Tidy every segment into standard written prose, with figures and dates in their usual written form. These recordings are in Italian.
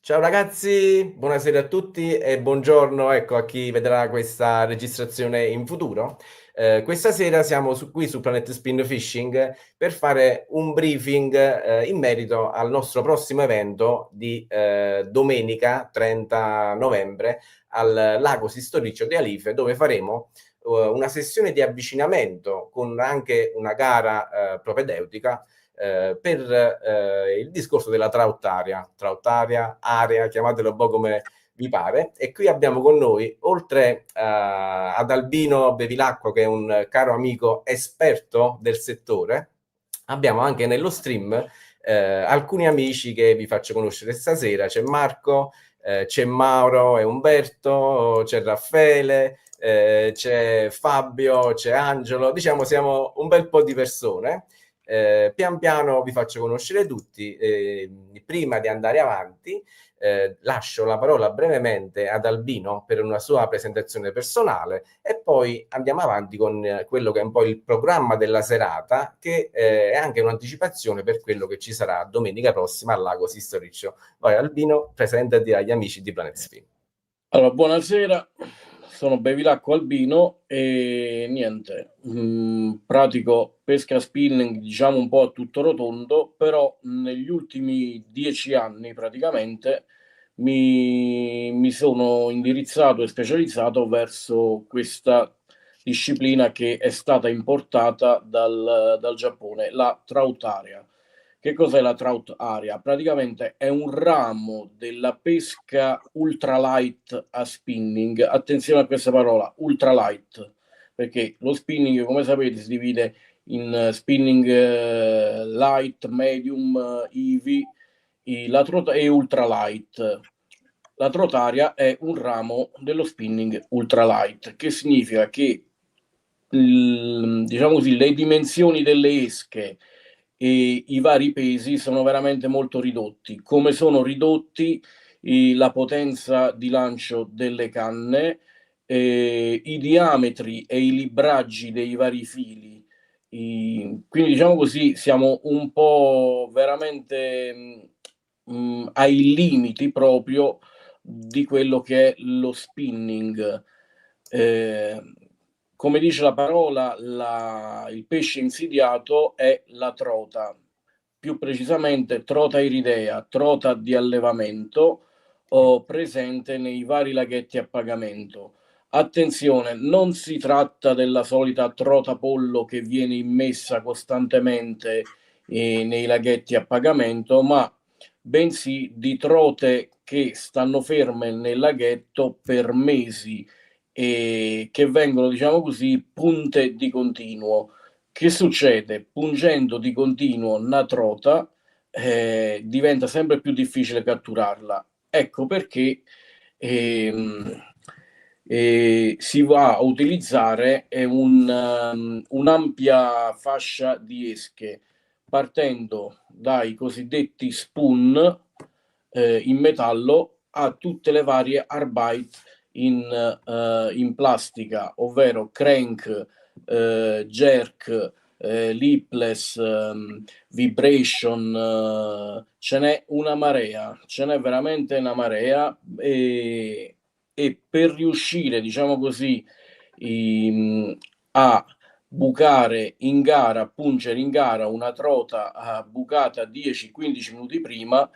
Ciao ragazzi, buonasera a tutti e buongiorno, ecco, a chi vedrà questa registrazione in futuro. Questa sera siamo qui su Planet Spin Fishing per fare un briefing in merito al nostro prossimo evento di domenica 30 novembre al Lago Sistoriccio di Alife, dove faremo una sessione di avvicinamento con anche una gara propedeutica per il discorso della trautaria, area, chiamatelo un po' come vi pare. E qui abbiamo con noi, oltre ad Albino Bevilacqua, che è un caro amico esperto del settore, abbiamo anche nello stream alcuni amici che vi faccio conoscere stasera. C'è Marco, c'è Mauro e Umberto, c'è Raffaele, c'è Fabio, c'è Angelo. Diciamo siamo un bel po' di persone. Pian piano vi faccio conoscere tutti. Prima di andare avanti, lascio la parola brevemente ad Albino per una sua presentazione personale e poi andiamo avanti con quello che è un po' il programma della serata, che è anche un'anticipazione per quello che ci sarà domenica prossima al Lago Sistoriccio. Vai Albino, presentati agli amici di Planet Spin. Allora, buonasera, sono Bevilacqua Albino e niente, pratico pesca spinning diciamo un po' a tutto rotondo, però negli ultimi 10 anni praticamente mi sono indirizzato e specializzato verso questa disciplina che è stata importata dal Giappone, la Trout-Area. Che cos'è la trout area? Praticamente è un ramo della pesca ultralight a spinning. Attenzione a questa parola, ultralight, perché lo spinning, come sapete, si divide in spinning light, medium, heavy, la trot e ultralight. La trotaria è un ramo dello spinning ultralight, che significa che diciamo così, le dimensioni delle esche e i vari pesi sono veramente molto ridotti. Come sono ridotti la potenza di lancio delle canne, i diametri e i libraggi dei vari fili. Quindi diciamo così siamo un po' veramente ai limiti proprio di quello che è lo spinning. Eh, Come dice la parola, il pesce insidiato è la trota, più precisamente trota iridea, trota di allevamento o presente nei vari laghetti a pagamento. Attenzione, non si tratta della solita trota pollo che viene immessa costantemente nei laghetti a pagamento, ma bensì di trote che stanno ferme nel laghetto per mesi e che vengono, diciamo così, punte di continuo. Che succede? Pungendo di continuo una trota diventa sempre più difficile catturarla. Ecco perché ehm, si va a utilizzare un'ampia fascia di esche, partendo dai cosiddetti spoon in metallo a tutte le varie arbite in plastica, ovvero crank, jerk, lipless, vibration, ce n'è una marea, ce n'è veramente una marea e per riuscire, diciamo così, a bucare in gara, a pungere in gara una trota bucata 10-15 minuti prima,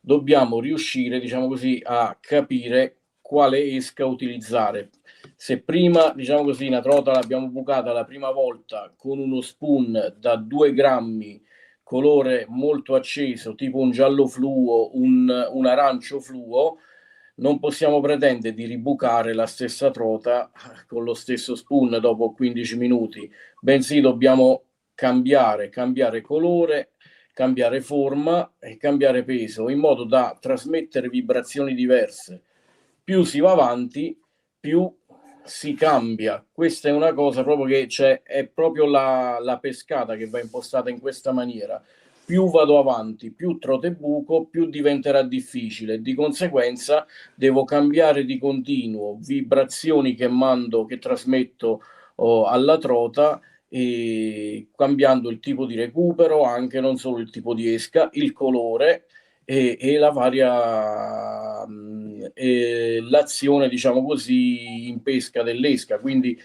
dobbiamo riuscire, diciamo così, a capire quale esca utilizzare. Se prima, diciamo così, una trota l'abbiamo bucata la prima volta con uno spoon da 2 grammi, colore molto acceso, tipo un giallo fluo, un arancio fluo, non possiamo pretendere di ribucare la stessa trota con lo stesso spoon dopo 15 minuti, bensì dobbiamo cambiare colore, cambiare forma e cambiare peso in modo da trasmettere vibrazioni diverse. Più si va avanti, più si cambia. Questa è una cosa proprio che c'è, è proprio la pescata che va impostata in questa maniera. Più vado avanti, più trote e buco, più diventerà difficile. Di conseguenza devo cambiare di continuo vibrazioni che mando, che trasmetto alla trota e cambiando il tipo di recupero, anche non solo il tipo di esca, il colore e la varia l'azione, diciamo così, in pesca dell'esca, quindi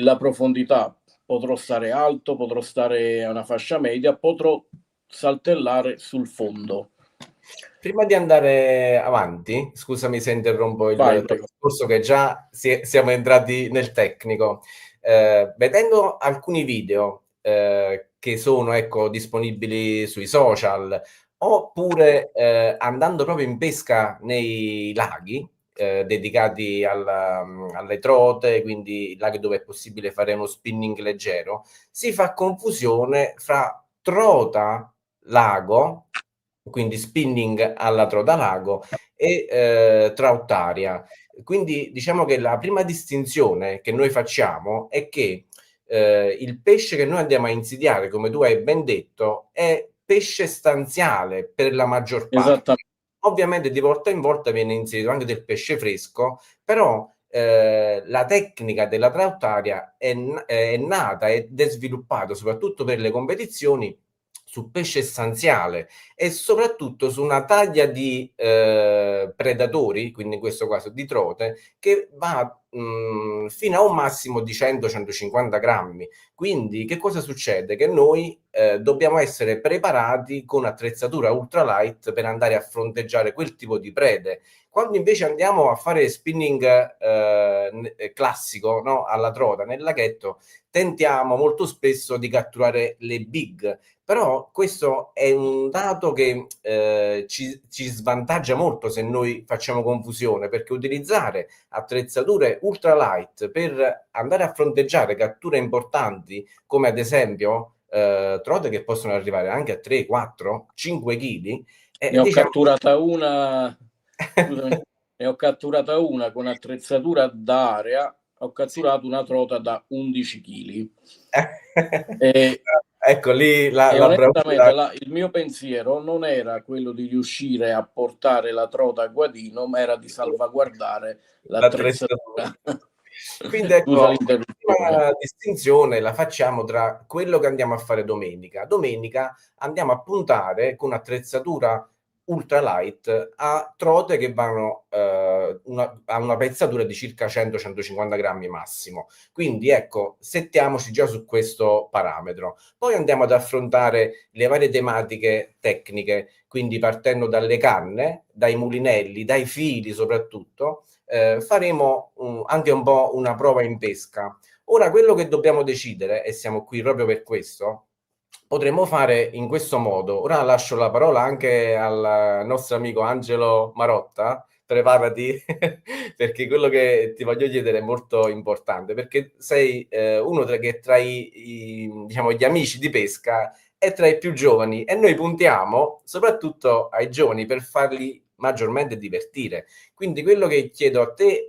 la profondità potrò stare alto, potrò stare a una fascia media, potrò saltellare sul fondo. Prima di andare avanti, scusami se interrompo il Vai, tuo prego. discorso che già siamo entrati nel tecnico. Vedendo alcuni video che sono, ecco, disponibili sui social, oppure andando proprio in pesca nei laghi dedicati alle trote, quindi laghi dove è possibile fare uno spinning leggero, si fa confusione fra trota lago, quindi spinning alla trota lago, e Trautaria. Quindi diciamo che la prima distinzione che noi facciamo è che il pesce che noi andiamo a insidiare, come tu hai ben detto, è pesce stanziale per la maggior parte. Esattamente. Ovviamente di volta in volta viene inserito anche del pesce fresco, però la tecnica della Trautaria è nata ed è sviluppata soprattutto per le competizioni su pesce stanziale e soprattutto su una taglia di predatori, quindi in questo caso di trote, che va fino a un massimo di 100-150 grammi. Quindi che cosa succede? Che noi dobbiamo essere preparati con attrezzatura ultralight per andare a fronteggiare quel tipo di prede. Quando invece andiamo a fare spinning classico, no? Alla trota, nel laghetto, tentiamo molto spesso di catturare le big, però questo è un dato che ci svantaggia molto se noi facciamo confusione, perché utilizzare attrezzature ultralight per andare a fronteggiare catture importanti, come ad esempio trote che possono arrivare anche a 3, 4, 5 kg, Ne ho diciamo. catturata una, scusami, ne ho catturata una con attrezzatura d'area, ho Sì. catturato una trota da 11 kg. E, Ecco lì e la bravura. onestamente il mio pensiero non era quello di riuscire a portare la trota a guadino, ma era di salvaguardare L'attrezzatura. l'attrezzatura. Quindi Scusa ecco, l'interruzione. l'ultima distinzione la facciamo tra quello che andiamo a fare domenica. Domenica andiamo a puntare con attrezzatura ultralight a trote che vanno a una pezzatura di circa 100-150 grammi massimo. Quindi ecco, settiamoci già su questo parametro. Poi andiamo ad affrontare le varie tematiche tecniche, quindi partendo dalle canne, dai mulinelli, dai fili soprattutto, faremo anche un po' una prova in pesca. Ora, quello che dobbiamo decidere, e siamo qui proprio per questo, potremmo fare in questo modo. Ora lascio la parola anche al nostro amico Angelo Marotta. Preparati, perché quello che ti voglio chiedere è molto importante, perché sei uno tra diciamo, gli amici di pesca e tra i più giovani, e noi puntiamo soprattutto ai giovani per farli maggiormente divertire. Quindi quello che chiedo a te,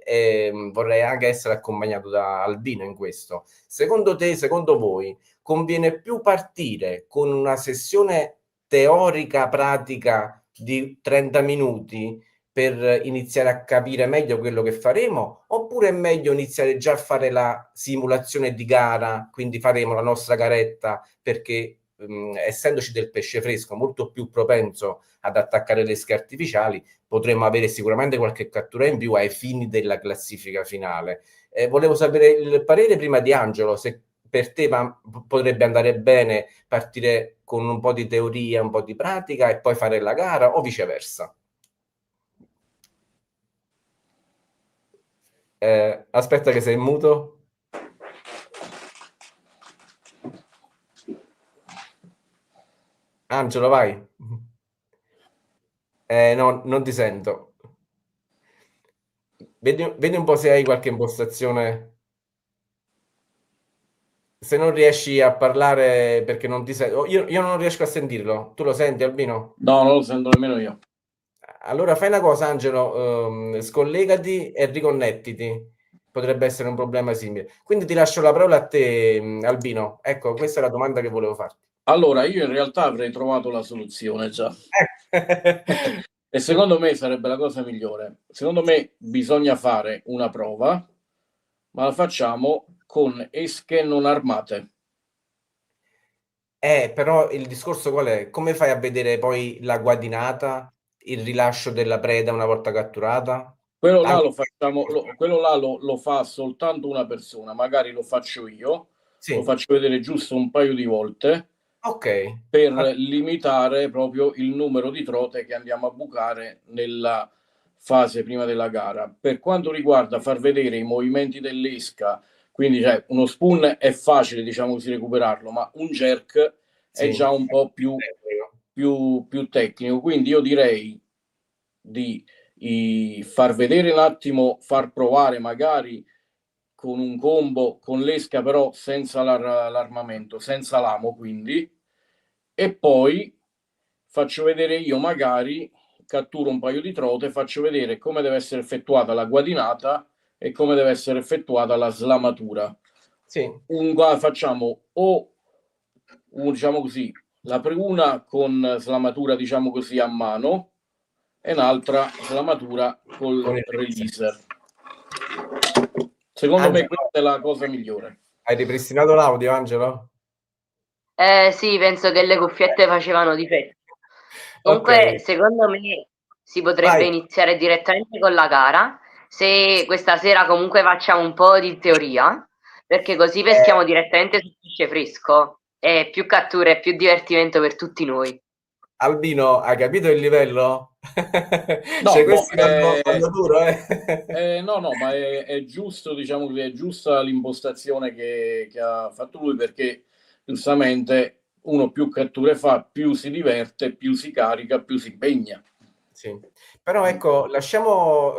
vorrei anche essere accompagnato da Albino in questo. Secondo te, secondo voi, conviene più partire con una sessione teorica pratica di 30 minuti per iniziare a capire meglio quello che faremo, oppure è meglio iniziare già a fare la simulazione di gara, quindi faremo la nostra garetta perché essendoci del pesce fresco molto più propenso ad attaccare le esche artificiali, potremmo avere sicuramente qualche cattura in più ai fini della classifica finale. Volevo sapere il parere prima di Angelo, se per te potrebbe andare bene partire con un po' di teoria, un po' di pratica e poi fare la gara o viceversa. Aspetta che sei in muto. Angelo, vai. No, non ti sento. Vedi un po' se hai qualche impostazione. Se non riesci a parlare perché non ti sento, io non riesco a sentirlo. Tu lo senti, Albino? No, non lo sento nemmeno io. Allora fai una cosa, Angelo, scollegati e riconnettiti. Potrebbe essere un problema simile. Quindi ti lascio la parola a te, Albino. Ecco, questa è la domanda che volevo farti. Allora, io in realtà avrei trovato la soluzione già. E secondo me sarebbe la cosa migliore. Secondo me bisogna fare una prova, ma la facciamo con esche non armate. Però il discorso qual è? Come fai a vedere poi la guadinata il rilascio della preda una volta catturata? Quello là Anche... lo facciamo, quello là lo fa soltanto una persona, magari lo faccio io, lo Sì, faccio vedere giusto un paio di volte ok. per Ah, limitare proprio il numero di trote che andiamo a bucare nella fase prima della gara. Per quanto riguarda far vedere i movimenti dell'esca, quindi cioè, uno spoon è facile, diciamo così, recuperarlo, ma un jerk è sì. già un po' più tecnico. Quindi io direi di far vedere un attimo, far provare magari con un combo con l'esca però senza l'armamento, senza l'amo quindi, e poi faccio vedere io magari, catturo un paio di trote, faccio vedere come deve essere effettuata la guadinata e come deve essere effettuata la slamatura. Sì. Facciamo o diciamo così, una con slamatura diciamo così a mano e un'altra slamatura Con col il release. releaser. Secondo me Angelo, questa è la cosa migliore. hai ripristinato l'audio, Angelo? Sì, penso che le cuffiette facevano difetto. Ok, Comunque, secondo me si potrebbe vai. iniziare direttamente con la gara, se questa sera comunque facciamo un po' di teoria, perché così peschiamo Eh, direttamente sul pesce fresco e più catture e più divertimento per tutti noi. Albino, hai capito il livello? No, Cioè, questi vanno duro, eh? no, no, ma è giusto, diciamo che è giusta l'impostazione che ha fatto lui perché giustamente uno più catture fa, più si diverte, più si carica, più si impegna. Sì. Però ecco, lasciamo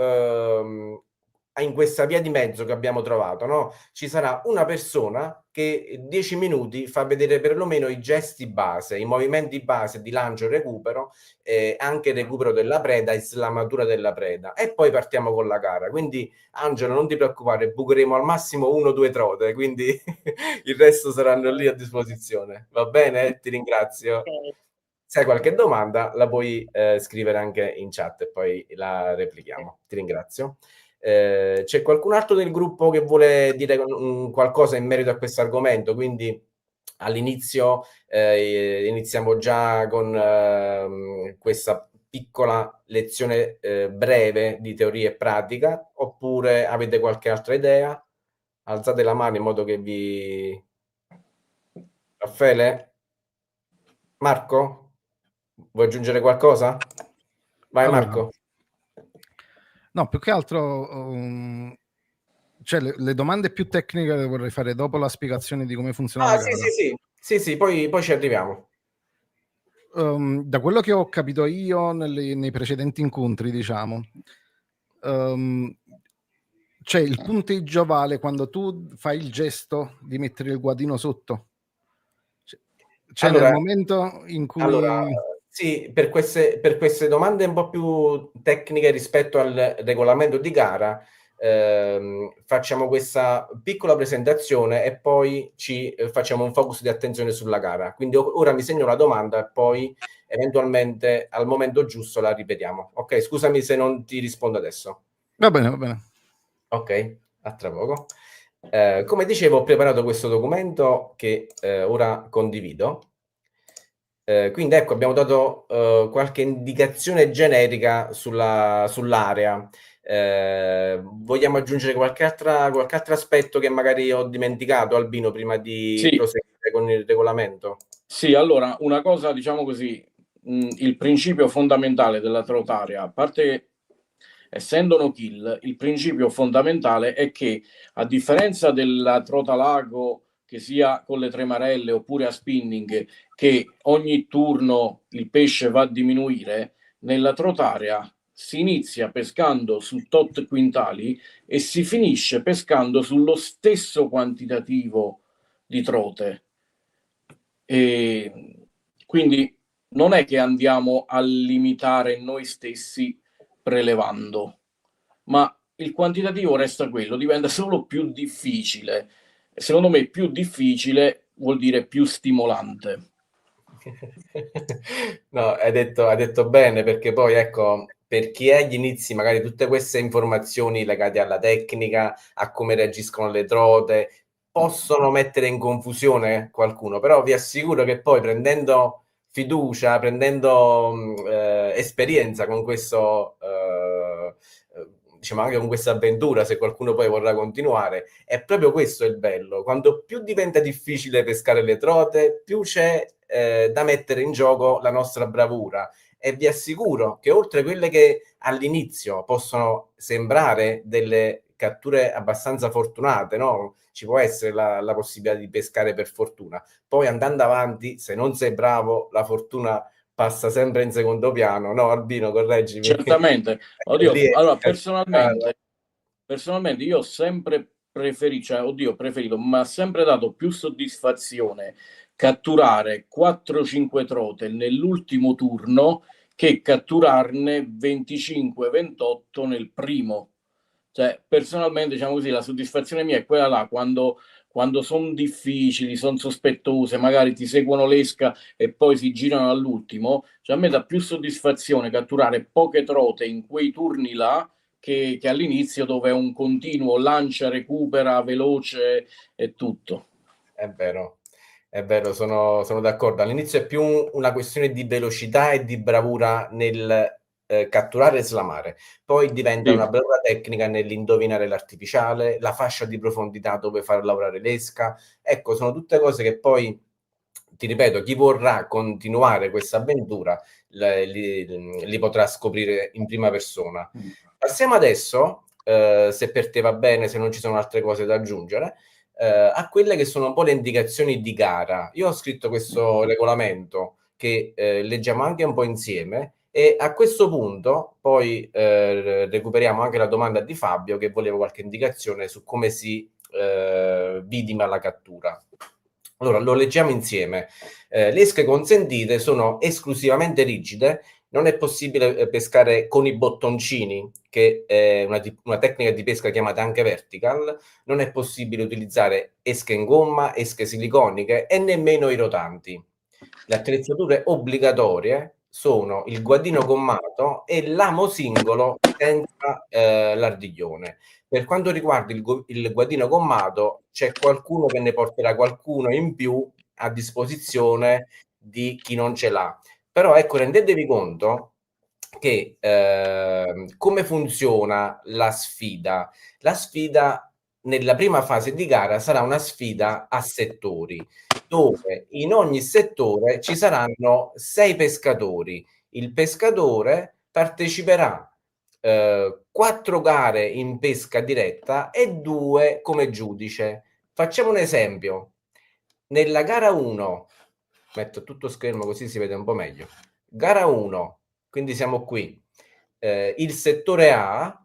in questa via di mezzo che abbiamo trovato, no? Ci sarà una persona che 10 minuti fa vedere perlomeno i gesti base, i movimenti base di lancio e recupero, anche il recupero della preda e slamatura della preda. E poi partiamo con la gara. Quindi, Angelo, non ti preoccupare, bucheremo al massimo 1 o 2 trote, quindi il resto saranno lì a disposizione. Va bene? Ti ringrazio. Ok. Se hai qualche domanda, la puoi scrivere anche in chat e poi la replichiamo. Ti ringrazio. C'è qualcun altro del gruppo che vuole dire qualcosa in merito a questo argomento? Quindi all'inizio iniziamo già con questa piccola lezione breve di teoria e pratica, oppure avete qualche altra idea? Alzate la mano in modo che vi... Raffaele? Marco? Vuoi aggiungere qualcosa? Vai Allora, Marco. no, più che altro, cioè le domande più tecniche le vorrei fare dopo la spiegazione di come funziona la Sì, gara. sì, sì. Sì, sì, poi ci arriviamo. Da quello che ho capito io nei precedenti incontri, diciamo, cioè il punteggio vale quando tu fai il gesto di mettere il guadino sotto. Cioè nel Allora, momento in allora, cui... sì, per queste domande un po' più tecniche rispetto al regolamento di gara, facciamo questa piccola presentazione e poi ci facciamo un focus di attenzione sulla gara. Quindi ora mi segno la domanda e poi eventualmente al momento giusto la ripetiamo. Ok, scusami se non ti rispondo adesso. Va bene, va bene. Ok, a tra poco. Come dicevo, ho preparato questo documento che ora condivido. Quindi ecco, abbiamo dato qualche indicazione generica sull'area. Vogliamo aggiungere qualche altro aspetto che magari ho dimenticato, Albino, prima di Sì, proseguire con il regolamento? sì, allora una cosa, diciamo così, il principio fondamentale della trotaria, a parte essendo no kill, il principio fondamentale è che a differenza della trotalago che sia con le tremarelle oppure a spinning, che ogni turno il pesce va a diminuire, nella trotaria si inizia pescando su tot quintali e si finisce pescando sullo stesso quantitativo di trote. E quindi non è che andiamo a limitare noi stessi prelevando, ma il quantitativo resta quello, diventa solo più difficile. E secondo me più difficile vuol dire più stimolante. No, hai detto bene, perché poi ecco, per chi è agli inizi, magari tutte queste informazioni legate alla tecnica, a come reagiscono le trote, possono mettere in confusione qualcuno, però vi assicuro che poi prendendo fiducia, prendendo esperienza con questo, diciamo anche con questa avventura, se qualcuno poi vorrà continuare. È proprio questo il bello: quando più diventa difficile pescare le trote, più c'è da mettere in gioco la nostra bravura. E vi assicuro che oltre quelle che all'inizio possono sembrare delle catture abbastanza fortunate, no? Ci può essere la possibilità di pescare per fortuna. Poi andando avanti, se non sei bravo, la fortuna passa sempre in secondo piano, no? Albino, correggimi. Certamente. Oddio, Lì è allora complicata. personalmente io ho sempre preferito, ma ha sempre dato più soddisfazione catturare 4-5 trote nell'ultimo turno che catturarne 25-28 nel primo. Cioè, personalmente, diciamo così, la soddisfazione mia è quella là, quando sono difficili, sono sospettose, magari ti seguono l'esca e poi si girano all'ultimo. Cioè, a me dà più soddisfazione catturare poche trote in quei turni là che all'inizio, dove è un continuo lancia, recupera, veloce e tutto. È vero, sono d'accordo. All'inizio è più una questione di velocità e di bravura nel catturare e slamare. Poi diventa Sì. una bravura tecnica nell'indovinare l'artificiale, la fascia di profondità dove far lavorare l'esca. Ecco, sono tutte cose che poi, ti ripeto, chi vorrà continuare questa avventura li potrà scoprire in prima persona. Passiamo adesso, se per te va bene, se non ci sono altre cose da aggiungere, a quelle che sono un po' le indicazioni di gara. Io ho scritto questo regolamento che leggiamo anche un po' insieme, e a questo punto poi recuperiamo anche la domanda di Fabio, che voleva qualche indicazione su come si vidima la cattura. Allora, lo leggiamo insieme. Le esche consentite sono esclusivamente rigide. Non è possibile pescare con i bottoncini, che è una tecnica di pesca chiamata anche vertical. Non è possibile utilizzare esche in gomma, esche siliconiche e nemmeno i rotanti. Le attrezzature obbligatorie sono il guadino gommato e l'amo singolo senza l'ardiglione. Per quanto riguarda il guadino gommato, c'è qualcuno che ne porterà qualcuno in più a disposizione di chi non ce l'ha. Però ecco, rendetevi conto che come funziona la sfida. La sfida nella prima fase di gara sarà una sfida a settori, dove in ogni settore ci saranno 6 pescatori. Il pescatore parteciperà 4 gare in pesca diretta e 2 come giudice. Facciamo un esempio. Nella gara 1, metto tutto schermo così si vede un po' meglio. Gara 1, quindi siamo qui. Il settore A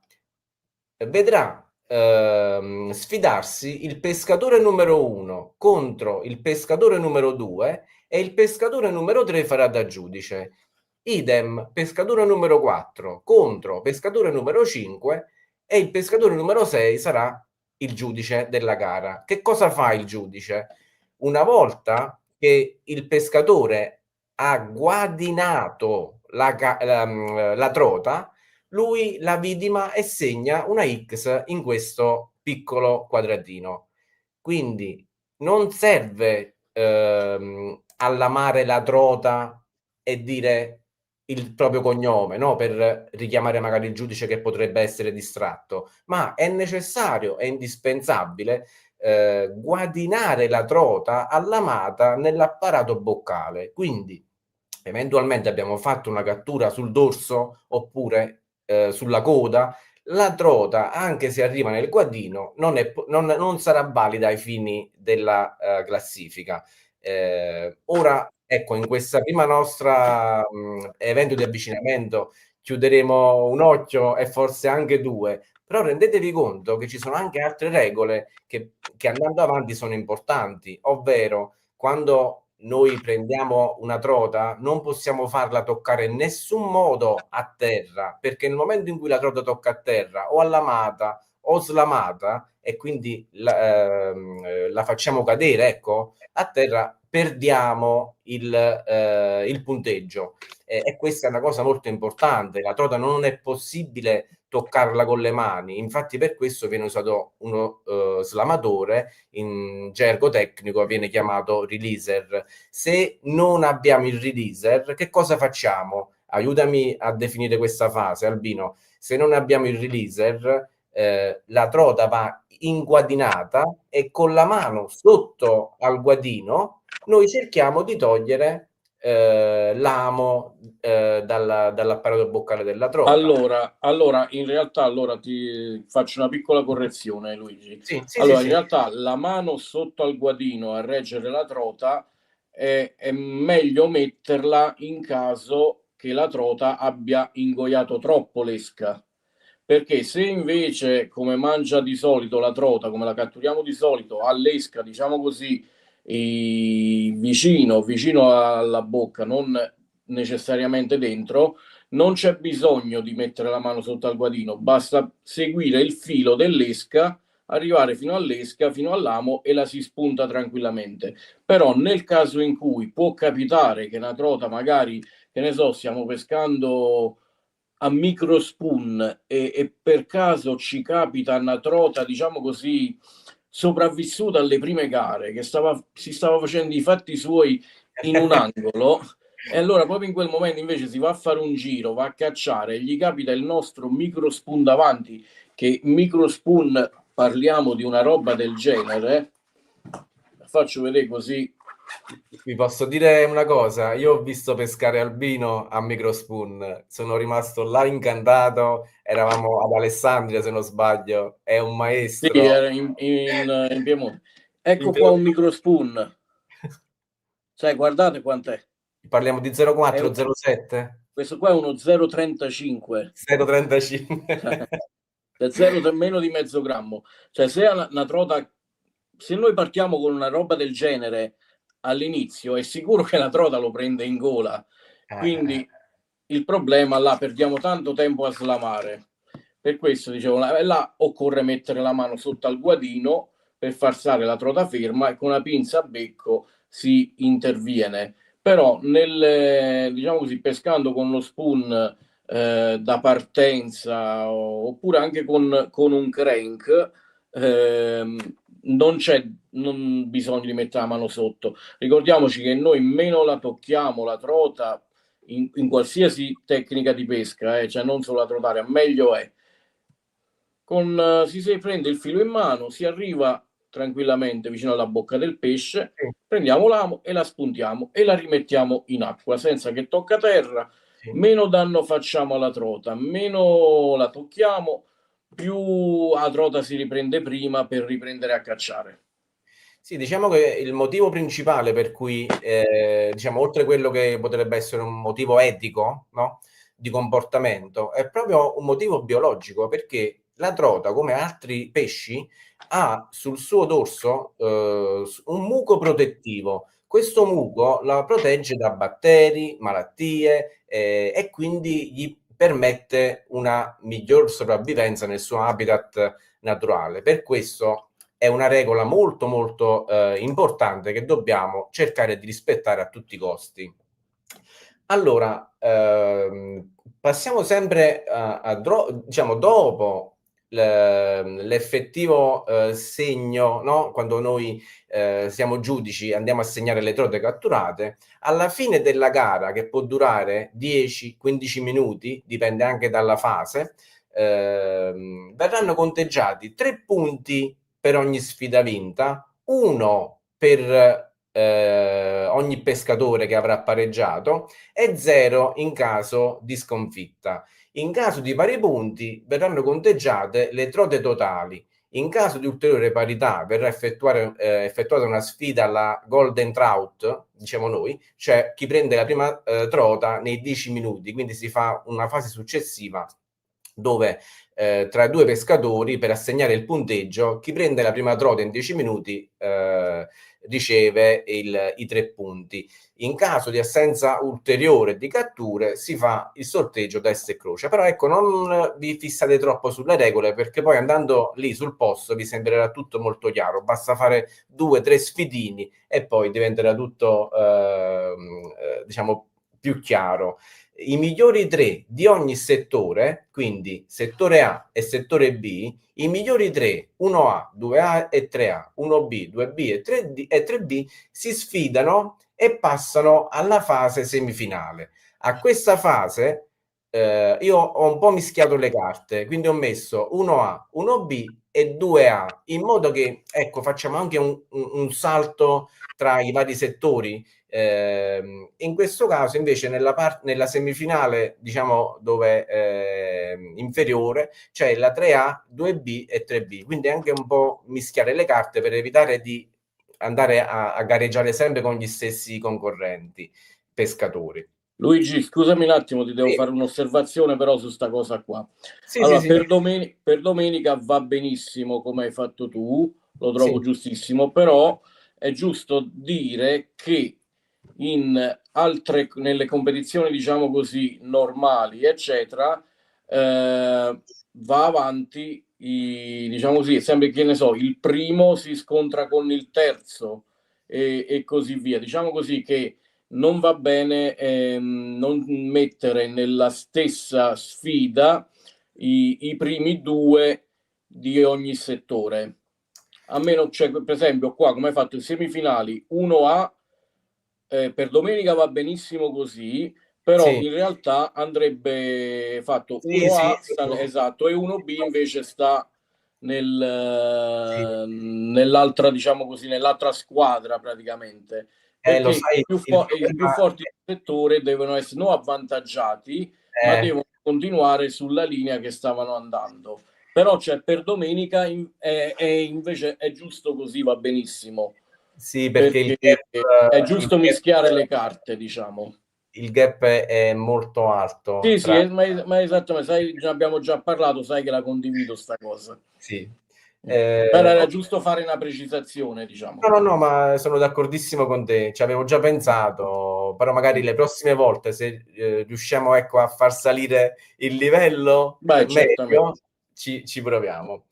vedrà sfidarsi il pescatore numero 1 contro il pescatore numero 2, e il pescatore numero 3 farà da giudice. Idem, pescatore numero 4 contro pescatore numero 5, e il pescatore numero 6 sarà il giudice della gara. Che cosa fa il giudice? Una volta che il pescatore ha guadinato la trota, lui la vidima e segna una X in questo piccolo quadratino. Quindi non serve allamare la trota e dire il proprio cognome, no? Per richiamare magari il giudice che potrebbe essere distratto, ma è necessario, è indispensabile guadinare la trota allamata nell'apparato boccale. Quindi eventualmente abbiamo fatto una cattura sul dorso oppure sulla coda, la trota, anche se arriva nel guadino, non sarà valida ai fini della classifica. Ora, ecco, in questa prima nostra evento di avvicinamento chiuderemo un occhio e forse anche 2, però rendetevi conto che ci sono anche altre regole che andando avanti sono importanti, ovvero quando noi prendiamo una trota non possiamo farla toccare in nessun modo a terra, perché nel momento in cui la trota tocca a terra o allamata o slamata e quindi la facciamo cadere, ecco, a terra, perdiamo il punteggio. E questa è una cosa molto importante. La trota non è possibile toccarla con le mani, infatti per questo viene usato uno slamatore, in gergo tecnico viene chiamato releaser. Se non abbiamo il releaser, che cosa facciamo? aiutami a definire questa fase, Albino. Se non abbiamo il releaser, la trota va inguadinata e con la mano sotto al guadino noi cerchiamo di togliere l'amo dall'apparato boccale della trota. Allora, in realtà, ti faccio una piccola correzione, Luigi. Sì, in realtà la mano sotto al guadino a reggere la trota è meglio metterla in caso che la trota abbia ingoiato troppo l'esca. Perché se invece, come mangia di solito la trota, come la catturiamo di solito, all'esca, diciamo così, vicino alla bocca, non necessariamente dentro, non c'è bisogno di mettere la mano sotto al guadino, basta seguire il filo dell'esca, arrivare fino all'esca, fino all'amo e la si spunta tranquillamente. Però nel caso in cui può capitare che una trota magari, che ne so, stiamo pescando a microspoon e per caso ci capita una trota, diciamo così, sopravvissuta alle prime gare, che si stava facendo i fatti suoi in un angolo, e allora proprio in quel momento invece si va a fare un giro, va a cacciare, gli capita il nostro microspoon davanti, che microspoon, parliamo di una roba del genere, faccio vedere così. Vi posso dire una cosa, io ho visto pescare Albino a microspoon, sono rimasto là incantato, eravamo ad Alessandria se non sbaglio, è un maestro. Sì, era in Piemonte. Ecco qua un microspoon. Cioè, guardate quant'è. Parliamo di 04, 07? Questo qua è uno 0,35. 0,35. Meno di mezzo grammo. Cioè, se una trota, se noi partiamo con una roba del genere all'inizio, è sicuro che la trota lo prende in gola. Quindi il problema là, perdiamo tanto tempo a slamare. Per questo dicevo, là occorre mettere la mano sotto al guadino per far stare la trota ferma e con una pinza a becco si interviene. Però diciamo così, pescando con lo spoon da partenza oppure anche con un crank, non bisogna di mettere la mano sotto. Ricordiamoci che noi meno la tocchiamo la trota in qualsiasi tecnica di pesca, cioè non solo la trotare, meglio è. Si prende il filo in mano, si arriva tranquillamente vicino alla bocca del pesce, prendiamo l'amo e la spuntiamo e la rimettiamo in acqua senza che tocca terra. Meno danno facciamo alla trota, meno la tocchiamo, più la trota si riprende prima per riprendere a cacciare. Sì, diciamo che il motivo principale per cui, diciamo, oltre quello che potrebbe essere un motivo etico, no? Di comportamento, è proprio un motivo biologico, perché la trota, come altri pesci, ha sul suo dorso un muco protettivo. Questo muco la protegge da batteri, malattie e quindi gli permette una miglior sopravvivenza nel suo habitat naturale. Per questo è una regola molto molto importante che dobbiamo cercare di rispettare a tutti i costi. Allora, passiamo sempre diciamo, dopo l'effettivo segno, no? Quando noi siamo giudici, andiamo a segnare le trote catturate, alla fine della gara, che può durare 10-15 minuti, dipende anche dalla fase, verranno conteggiati 3 punti per ogni sfida vinta, 1 per ogni pescatore che avrà pareggiato e 0 in caso di sconfitta. In caso di pari punti verranno conteggiate le trote totali. In caso di ulteriore parità verrà effettuata una sfida alla Golden Trout, diciamo noi, cioè chi prende la prima trota nei 10 minuti, quindi si fa una fase successiva dove tra 2 pescatori, per assegnare il punteggio, chi prende la prima trota in 10 minuti riceve i 3 punti. In caso di assenza ulteriore di catture si fa il sorteggio destra e croce. Però ecco, non vi fissate troppo sulle regole, perché poi andando lì sul posto vi sembrerà tutto molto chiaro, basta fare 2-3 sfidini e poi diventerà tutto diciamo più chiaro. I migliori 3 di ogni settore, quindi settore A e settore B, i migliori 3, 1A, 2A e 3A, 1B, 2B e 3B, si sfidano e passano alla fase semifinale. A questa fase io ho un po' mischiato le carte, quindi ho messo 1A, 1B e 2A, in modo che, ecco, facciamo anche un salto tra i vari settori. In questo caso invece nella semifinale, diciamo, dove inferiore, c'è la 3A, 2B e 3B, quindi anche un po' mischiare le carte per evitare di andare a gareggiare sempre con gli stessi concorrenti pescatori. Luigi, scusami un attimo, ti devo Sì. fare un'osservazione però su sta cosa qua. Sì, Allora, sì, per domenica va benissimo come hai fatto tu, lo trovo sì. giustissimo, però è giusto dire che nelle competizioni, diciamo così, normali, eccetera, va avanti, diciamo così, sembra che ne so, il primo si scontra con il terzo e così via. Diciamo così che non va bene non mettere nella stessa sfida i primi due di ogni settore. A meno, cioè, per esempio, qua come hai fatto in semifinali 1A, per domenica va benissimo così, però Sì. in realtà andrebbe fatto Sì, 1A, sì, esatto, e 1B invece sta sì. nell'altra, diciamo così, nell'altra squadra praticamente, Lo perché sai, il i più problema forti del settore devono essere non avvantaggiati, ma è devono continuare sulla linea che stavano andando. Però per domenica invece è giusto così, va benissimo, sì, perché perché è giusto mischiare le carte, diciamo. il gap è molto alto Sì, sì, tra... ma esattamente, sai, ne abbiamo già parlato, sai che la condivido sta cosa. Sì. Però era giusto fare una precisazione, diciamo. No, ma sono d'accordissimo con te, ci avevo già pensato, però magari le prossime volte se riusciamo, ecco, a far salire il livello Beh, medio, certamente. ci proviamo.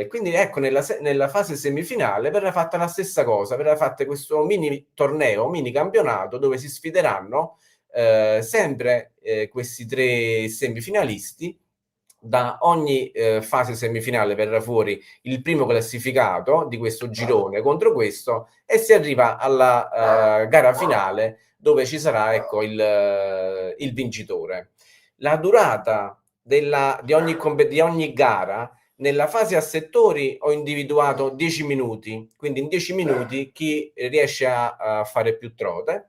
Quindi ecco, nella fase semifinale verrà fatta la stessa cosa, verrà fatto questo mini torneo, mini campionato dove si sfideranno sempre questi 3 semifinalisti. Da ogni fase semifinale verrà fuori il primo classificato di questo girone contro questo e si arriva alla gara finale dove ci sarà, ecco, il vincitore. La durata di ogni gara, nella fase a settori ho individuato 10 minuti, quindi in 10 minuti chi riesce a fare più trote,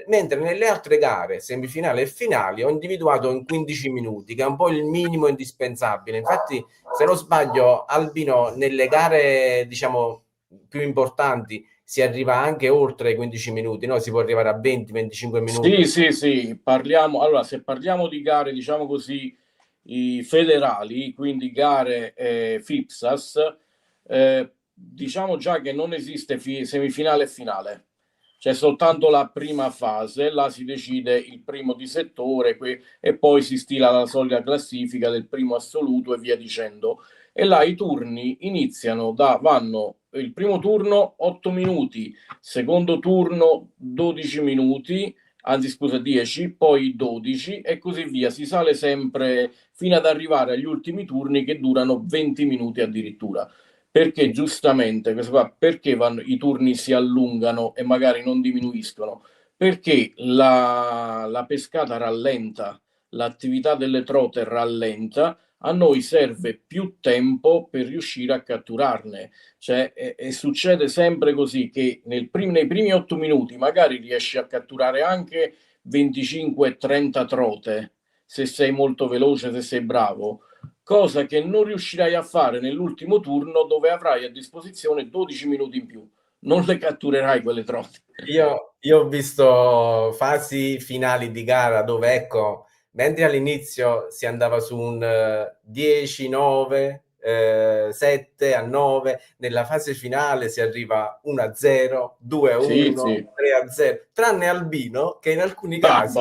mentre nelle altre gare, semifinali e finali, ho individuato in 15 minuti, che è un po' il minimo indispensabile. Infatti, se non sbaglio, Albino, nelle gare, diciamo, più importanti si arriva anche oltre i 15 minuti, no? Si può arrivare a 20-25 minuti. Sì, allora, se parliamo di gare, diciamo così, i federali, quindi gare FIPSAS, diciamo già che non esiste semifinale e finale. C'è soltanto la prima fase, là si decide il primo di settore e poi si stila la solita classifica del primo assoluto e via dicendo. E là i turni iniziano vanno il primo turno 8 minuti, secondo turno 12 minuti, anzi scusa 10, poi 12 e così via. Si sale sempre fino ad arrivare agli ultimi turni che durano 20 minuti addirittura. Perché giustamente, perché i turni si allungano e magari non diminuiscono? Perché la pescata rallenta, l'attività delle trote rallenta, a noi serve più tempo per riuscire a catturarne. Cioè, e succede sempre così che nei primi 8 minuti magari riesci a catturare anche 25-30 trote, se sei molto veloce, se sei bravo, cosa che non riuscirai a fare nell'ultimo turno dove avrai a disposizione 12 minuti in più. Non le catturerai quelle trote. Io ho visto fasi finali di gara dove, ecco, mentre all'inizio si andava su un 10-9, 7-9, nella fase finale si arriva 1-0, 2-1, Sì. 3-0, tranne Albino che in alcuni Ah, casi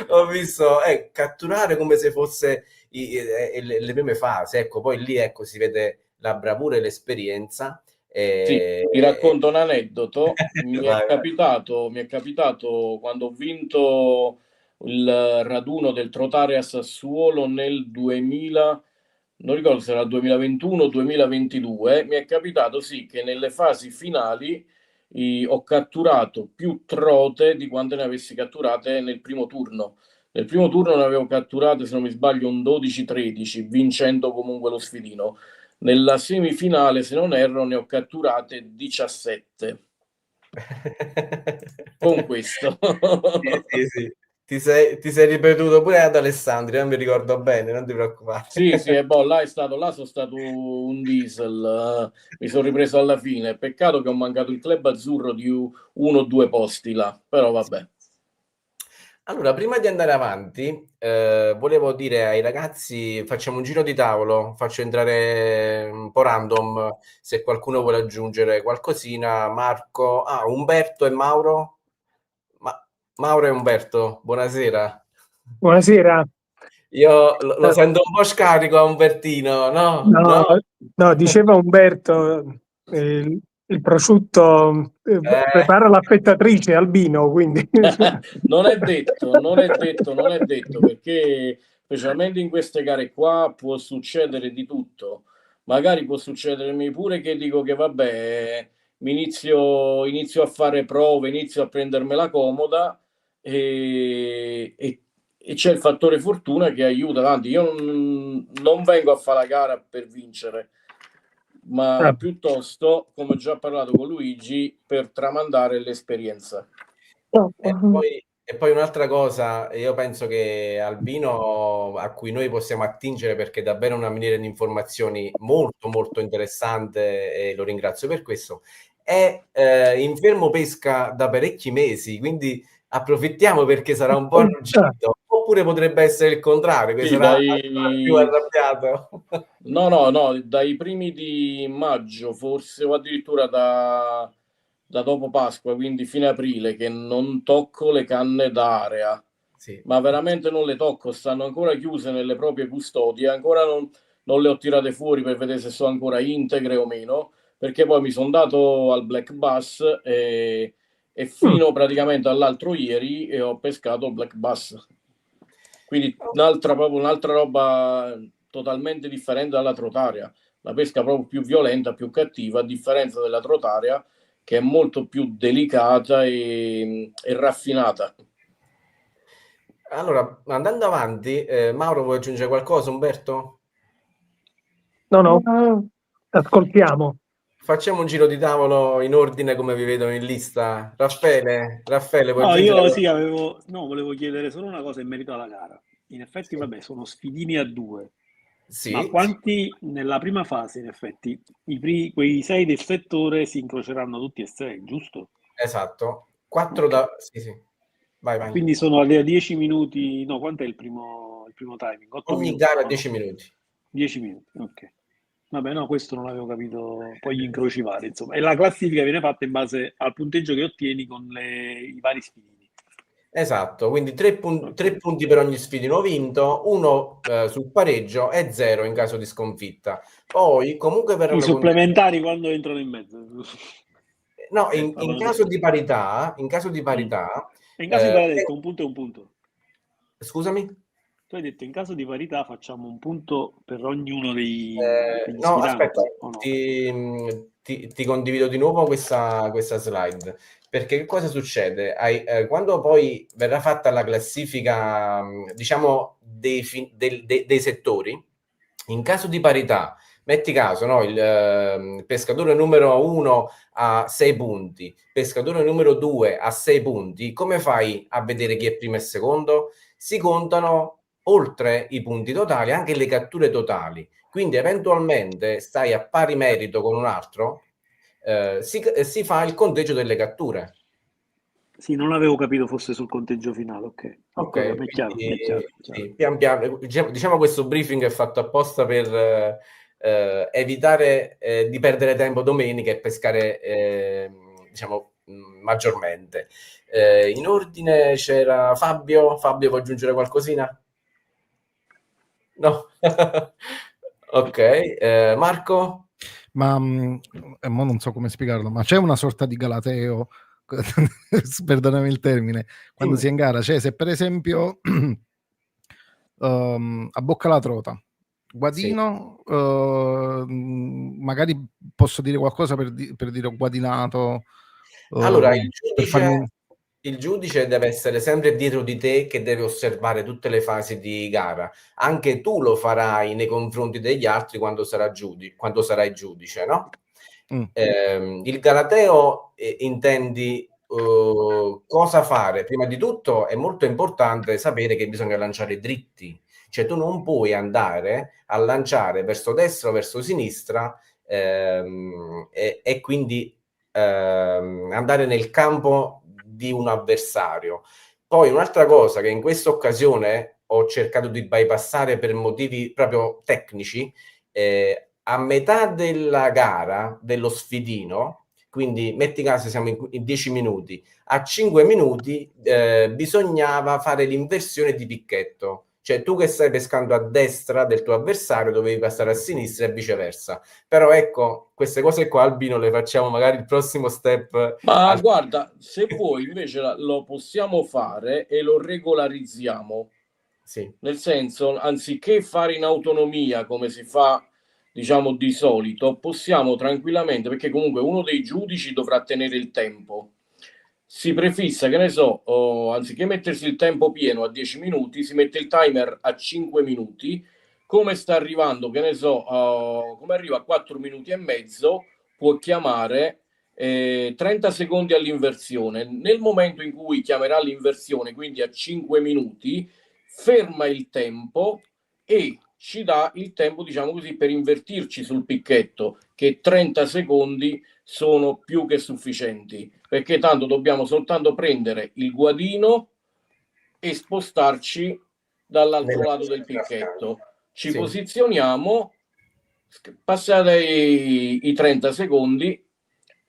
ho visto catturare come se fosse le prime fasi, ecco, poi lì, ecco, si vede la bravura e l'esperienza. sì, ti racconto un aneddoto. Vai. Mi è capitato quando ho vinto il raduno del trotare a Sassuolo nel 2000, non ricordo se era 2021 o 2022, mi è capitato sì che nelle fasi finali ho catturato più trote di quante ne avessi catturate nel primo turno. Nel primo turno ne avevo catturate, se non mi sbaglio, un 12-13, vincendo comunque lo sfidino. Nella semifinale, se non erro, ne ho catturate 17. Con questo. Sì. Ti sei ripetuto pure ad Alessandria, non mi ricordo bene, non ti preoccupare. Sì, e boh, là sono stato un diesel, mi sono ripreso alla fine. Peccato che ho mancato il club azzurro di 1 o 2 posti là, però vabbè. Allora, prima di andare avanti, volevo dire ai ragazzi, facciamo un giro di tavolo, faccio entrare un po' random, se qualcuno vuole aggiungere qualcosina. Marco, Umberto e Mauro. Mauro e Umberto, buonasera. Buonasera. Io lo sento un po' scarico a Umbertino, no? No, diceva Umberto, il prosciutto prepara l'affettatrice Albino, quindi Non è detto, perché specialmente in queste gare qua può succedere di tutto. Magari può succedermi pure che dico che vabbè, inizio a fare prove, inizio a prendermela comoda e c'è il fattore fortuna che aiuta avanti. Io non vengo a fare la gara per vincere, ma piuttosto, come ho già parlato con Luigi, per tramandare l'esperienza. E poi un'altra cosa, io penso che Albino, a cui noi possiamo attingere perché è davvero una miniera di informazioni molto molto interessante, e lo ringrazio per questo, è in fermo pesca da parecchi mesi, quindi approfittiamo perché sarà un po' arrugginito, oppure potrebbe essere il contrario, che Sì, sarà ancora più arrabbiato. No, dai primi di maggio forse, o addirittura da dopo Pasqua, quindi fine aprile, che non tocco le canne d'area. Sì. Ma veramente non le tocco, stanno ancora chiuse nelle proprie custodie, ancora non le ho tirate fuori per vedere se sono ancora integre o meno, perché poi mi sono dato al Black Bass e fino praticamente all'altro ieri ho pescato il Black Bass. Quindi un'altra roba totalmente differente dalla trotaria, la pesca proprio più violenta, più cattiva, a differenza della trotaria che è molto più delicata e raffinata. Allora, andando avanti, Mauro, vuoi aggiungere qualcosa, Umberto? No, ascoltiamo. Facciamo un giro di tavolo in ordine come vi vedo in lista. Raffaele, vuoi No, aggiungere io qualcosa? sì, volevo chiedere solo una cosa in merito alla gara. In effetti, vabbè, sono sfidini a 2, ma Sì, quanti nella prima fase, in effetti, quei 6 del settore si incroceranno tutti e 6, giusto? esatto. 4 Ok. da... Sì. Vai. Quindi sono a 10 minuti, no, quant'è il primo timing? 8 Ogni minuti? gara No, 10 minuti. 10 minuti, ok. Vabbè, no, questo non avevo capito, poi gli incroci vari, insomma. E la classifica viene fatta in base al punteggio che ottieni con i vari sfidini. Esatto, quindi 3 punti per ogni sfidino vinto, 1 sul pareggio e 0 in caso di sconfitta. Poi comunque I verranno supplementari quando entrano in mezzo. No, in caso di parità, E in caso di parità, hai detto un punto e un punto. Scusami? Tu hai detto in caso di parità facciamo un punto per ognuno degli No, sfidanti, aspetta, o no? ti condivido di nuovo questa slide, perché che cosa succede? Quando poi verrà fatta la classifica, diciamo, dei settori, in caso di parità, metti caso, no, il pescatore numero 1 a 6 punti, pescatore numero 2 a 6 punti, come fai a vedere chi è primo e secondo? Si contano oltre i punti totali anche le catture totali, quindi eventualmente stai a pari merito con un altro, si fa il conteggio delle catture. Sì, non avevo capito fosse sul conteggio finale, ok. Ok, È chiaro, è chiaro. sì, pian piano, diciamo questo briefing è fatto apposta per evitare di perdere tempo domenica e pescare diciamo maggiormente. In ordine c'era Fabio, vuoi aggiungere qualcosina? No. Ok, Marco? Ma mo non so come spiegarlo, ma c'è una sorta di galateo, perdonami il termine, quando si è in gara, cioè se per esempio abbocca la trota, guadino, magari posso dire qualcosa per dire ho guadinato. Allora, per farmi... il giudice deve essere sempre dietro di te, che deve osservare tutte le fasi di gara. Anche tu lo farai nei confronti degli altri quando sarai giudice, no? Il galateo intendi cosa fare? Prima di tutto è molto importante sapere che bisogna lanciare dritti, cioè tu non puoi andare a lanciare verso destra o verso sinistra e quindi andare nel campo di un avversario. Poi un'altra cosa che in questa occasione ho cercato di bypassare per motivi proprio tecnici, a metà della gara, dello sfidino, quindi metti caso siamo in 10 minuti, a 5 minuti bisognava fare l'inversione di picchetto. Cioè tu che stai pescando a destra del tuo avversario dovevi passare a sinistra e viceversa. Però ecco, queste cose qua, Albino, le facciamo magari il prossimo step. Ma guarda, se vuoi invece lo possiamo fare e lo regolarizziamo. Sì. Nel senso, anziché fare in autonomia come si fa, diciamo, di solito, possiamo tranquillamente, perché comunque uno dei giudici dovrà tenere il tempo. Si prefissa, che ne so, anziché mettersi il tempo pieno a 10 minuti, si mette il timer a 5 minuti. Come sta arrivando, che ne so, come arriva a 4 minuti e mezzo, può chiamare 30 secondi all'inversione. Nel momento in cui chiamerà l'inversione, quindi a 5 minuti, ferma il tempo e ci dà il tempo, diciamo così, per invertirci sul picchetto, che 30 secondi sono più che sufficienti, perché tanto dobbiamo soltanto prendere il guadino e spostarci dall'altro lato del picchetto. Ci posizioniamo, passati i 30 secondi,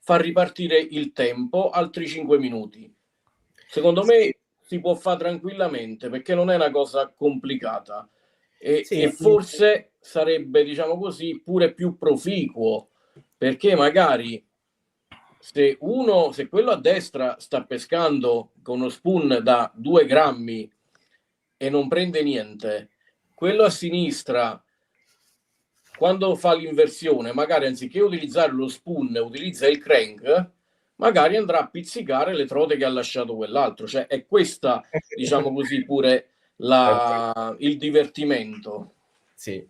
far ripartire il tempo, altri 5 minuti. Secondo me si può fare tranquillamente, perché non è una cosa complicata e forse sarebbe, diciamo così, pure più proficuo, perché magari se quello a destra sta pescando con uno spoon da 2 grammi e non prende niente, quello a sinistra, quando fa l'inversione, magari anziché utilizzare lo spoon, utilizza il crank, magari andrà a pizzicare le trote che ha lasciato quell'altro. Cioè è questa, diciamo così, pure il divertimento. Sì.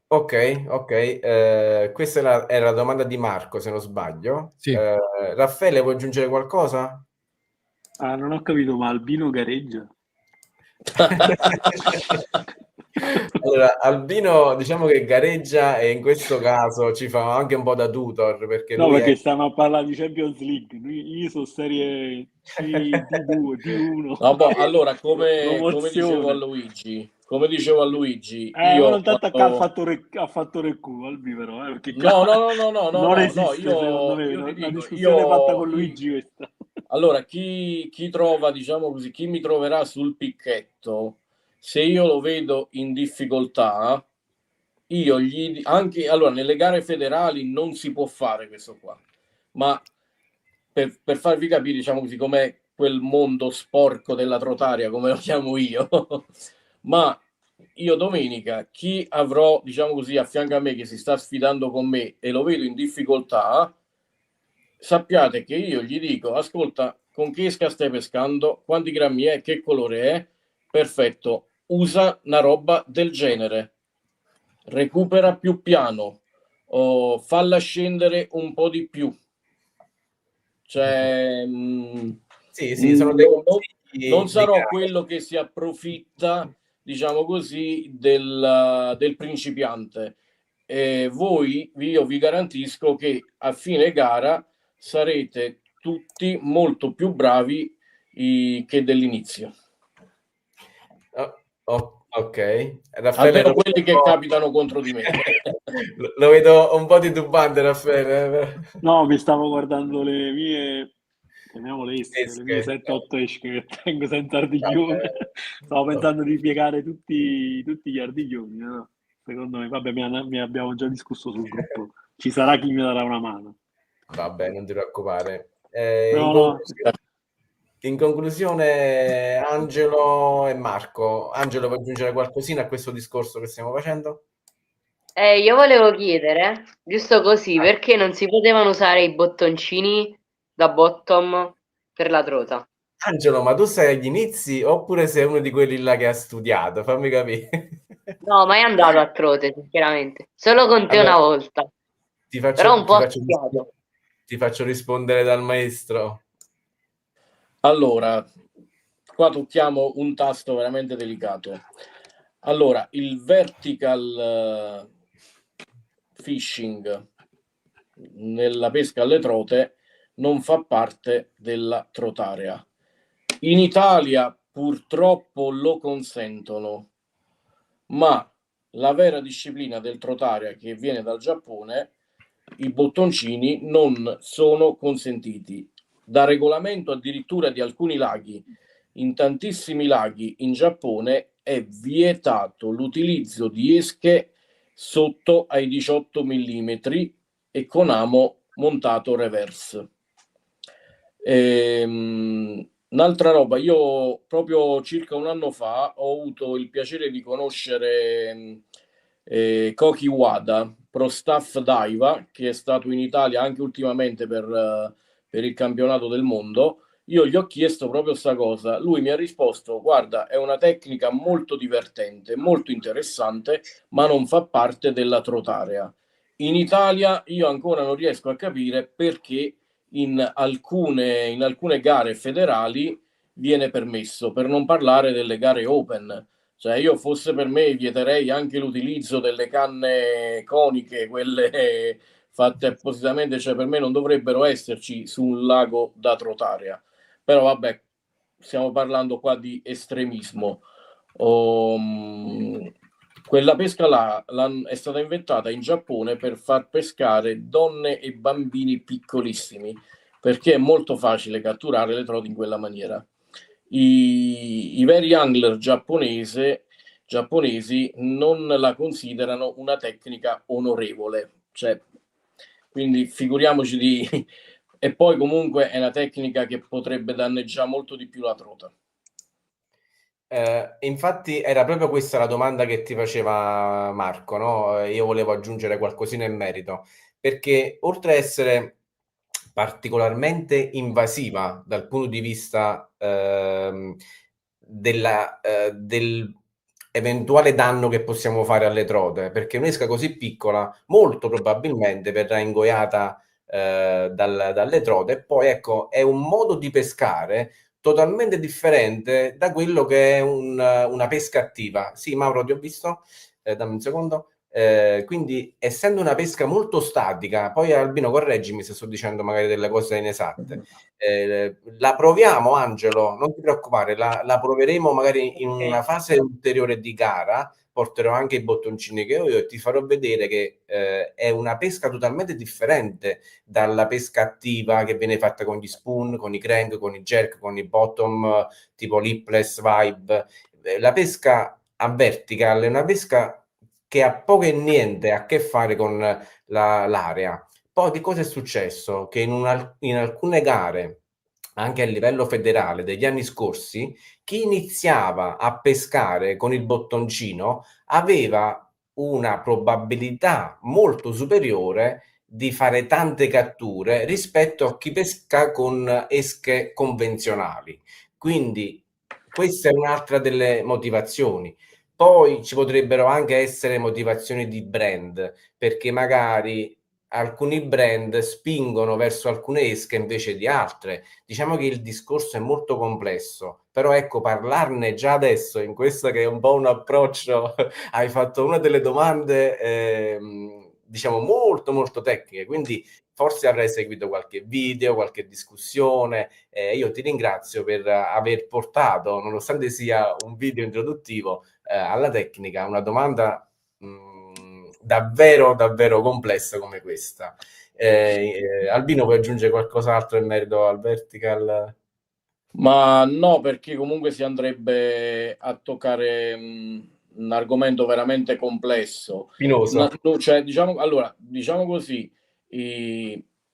Ok. Questa era la domanda di Marco, se non sbaglio. Sì. Raffaele, vuoi aggiungere qualcosa? Non ho capito, ma Albino gareggia? Allora, Albino diciamo che gareggia e in questo caso ci fa anche un po' da tutor, perché No, lui perché è... stiamo a parlare di Champions League. Io sono serie C, D2, D1. Vabbè, allora, come dicevo a Luigi, io non tanto ha fatto recu, Albi, però, perché no, esiste, secondo me, io ti una dico, discussione fatta con Luigi questa. Allora, chi trova, diciamo così, chi mi troverà sul picchetto, se io lo vedo in difficoltà, io allora, nelle gare federali non si può fare questo qua, ma per farvi capire, diciamo così, com'è quel mondo sporco della trotaria, come lo chiamo io, ma io domenica, chi avrò, diciamo così, a fianco a me che si sta sfidando con me e lo vedo in difficoltà, sappiate che io gli dico: ascolta, con che esca stai pescando, quanti grammi è, che colore è, perfetto, usa una roba del genere, recupera più piano, falla scendere un po' di più, cioè sono dei non sarò quello che si approfitta, diciamo così, del principiante. Io vi garantisco che a fine gara sarete tutti molto più bravi che dell'inizio. Ok, Raffaele, almeno quelli che capitano contro di me. Lo vedo un po' titubante, Raffaele. No, mi stavo guardando le mie, chiamiamole esche, le mie 7-8 esche che tengo senza ardiglione. Stavo pensando di piegare tutti gli ardiglioni, no? Secondo me, vabbè, mi abbiamo già discusso sul gruppo. Ci sarà chi mi darà una mano. Vabbè, non ti preoccupare. In conclusione, Angelo e Marco. Angelo, vuoi aggiungere qualcosina a questo discorso che stiamo facendo? Io volevo chiedere, giusto così, perché non si potevano usare i bottoncini da bottom per la trota. Angelo, ma tu sei agli inizi oppure sei uno di quelli là che ha studiato? Fammi capire. No, mai andato a trote, sinceramente. Solo con te Allora, una volta. ti Però un po' faccio studiato. ti faccio rispondere dal maestro. Allora, qua tocchiamo un tasto veramente delicato. Allora, il vertical fishing nella pesca alle trote non fa parte della trotarea. In Italia purtroppo lo consentono, ma la vera disciplina del trotarea che viene dal Giappone, i bottoncini non sono consentiti. Da regolamento addirittura di alcuni laghi, in tantissimi laghi in Giappone è vietato l'utilizzo di esche sotto ai 18 mm e con amo montato reverse. Un'altra roba, io proprio circa un anno fa ho avuto il piacere di conoscere Koki Wada, pro staff Daiva, che è stato in Italia anche ultimamente per il campionato del mondo. Io gli ho chiesto proprio questa cosa, lui mi ha risposto: guarda, è una tecnica molto divertente, molto interessante, ma non fa parte della trotarea. In Italia io ancora non riesco a capire perché in alcune gare federali viene permesso, per non parlare delle gare open. Cioè, io fosse per me vieterei anche l'utilizzo delle canne coniche, quelle fatte appositamente, cioè per me non dovrebbero esserci su un lago da trotarea. Però vabbè, stiamo parlando qua di estremismo. Quella pesca là è stata inventata in Giappone per far pescare donne e bambini piccolissimi, perché è molto facile catturare le trote in quella maniera. I veri angler giapponesi non la considerano una tecnica onorevole, cioè, quindi figuriamoci di... E poi comunque è una tecnica che potrebbe danneggiare molto di più la trota. Infatti era proprio questa la domanda che ti faceva Marco, no? Io volevo aggiungere qualcosina in merito, perché oltre a essere particolarmente invasiva dal punto di vista del eventuale danno che possiamo fare alle trote, perché un'esca così piccola molto probabilmente verrà ingoiata dalle trote, e poi ecco, è un modo di pescare totalmente differente da quello che è una pesca attiva. Sì, Mauro, ti ho visto? Dammi un secondo. Quindi, essendo una pesca molto statica, poi Albino, correggimi se sto dicendo magari delle cose inesatte. La proviamo, Angelo, non ti preoccupare, la proveremo magari in una fase ulteriore di gara. Porterò anche i bottoncini che ho io e ti farò vedere che è una pesca totalmente differente dalla pesca attiva che viene fatta con gli spoon, con i crank, con i jerk, con i bottom, tipo lipless, vibe. La pesca a vertical è una pesca che ha poco e niente a che fare con l'area. Poi che cosa è successo? Che in alcune gare, anche a livello federale degli anni scorsi, chi iniziava a pescare con il bottoncino aveva una probabilità molto superiore di fare tante catture rispetto a chi pesca con esche convenzionali. Quindi questa è un'altra delle motivazioni. Poi ci potrebbero anche essere motivazioni di brand, perché magari alcuni brand spingono verso alcune esche invece di altre. Diciamo che il discorso è molto complesso, però ecco, parlarne già adesso, in questo che è un po' un approccio, hai fatto una delle domande, diciamo, molto molto tecniche, quindi forse avrai seguito qualche video, qualche discussione. Io ti ringrazio per aver portato, nonostante sia un video introduttivo, alla tecnica, una domanda davvero davvero complessa come questa. Albino, puoi aggiungere qualcos'altro in merito al vertical? Ma no, perché comunque si andrebbe a toccare un argomento veramente complesso. Spinoso. Cioè, diciamo così,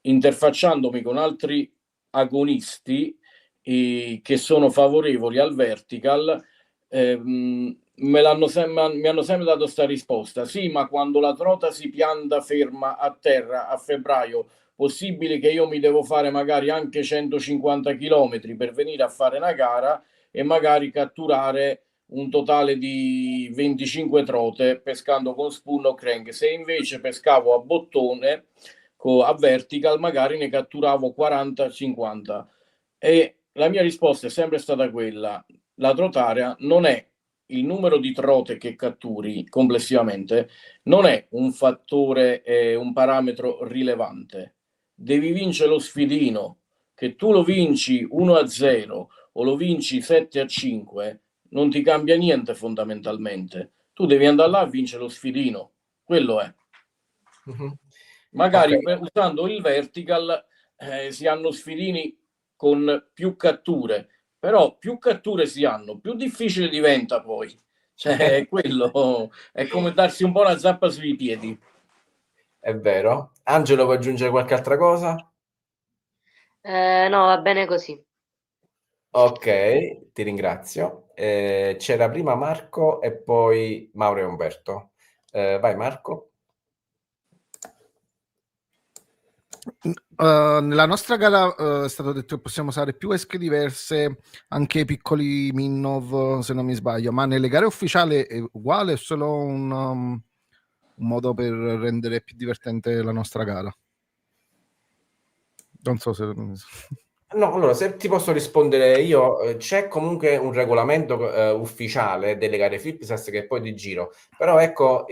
interfacciandomi con altri agonisti che sono favorevoli al vertical, mi hanno sempre dato questa risposta: sì, ma quando la trota si pianta ferma a terra a febbraio Possibile che io mi devo fare magari anche 150 km per venire a fare una gara e magari catturare un totale di 25 trote pescando con spoon o crank. Se invece pescavo a bottone a vertical, magari ne catturavo 40-50. E la mia risposta è sempre stata quella: la trotarea non è il numero di trote che catturi complessivamente, non è un fattore, un parametro rilevante. Devi vincere lo sfidino, che tu lo vinci 1-0 o lo vinci 7-5, non ti cambia niente fondamentalmente. Tu devi andare là a vincere lo sfidino, quello è. Magari usando il vertical si hanno sfidini con più catture, però più catture si hanno, più difficile diventa poi. Cioè, quello è come darsi un po' una zappa sui piedi. È vero. Angelo, vuoi aggiungere qualche altra cosa? No, va bene così. Ok, ti ringrazio. C'era prima Marco e poi Mauro e Umberto. Vai Marco. Nella nostra gara è stato detto che possiamo usare più esche diverse, anche piccoli Minnov, se non mi sbaglio, ma nelle gare ufficiali è uguale, è solo un modo per rendere più divertente la nostra gara. Non so se... No, allora, se ti posso rispondere io, c'è comunque un regolamento ufficiale delle gare Flipsas che poi ti giro, però ecco,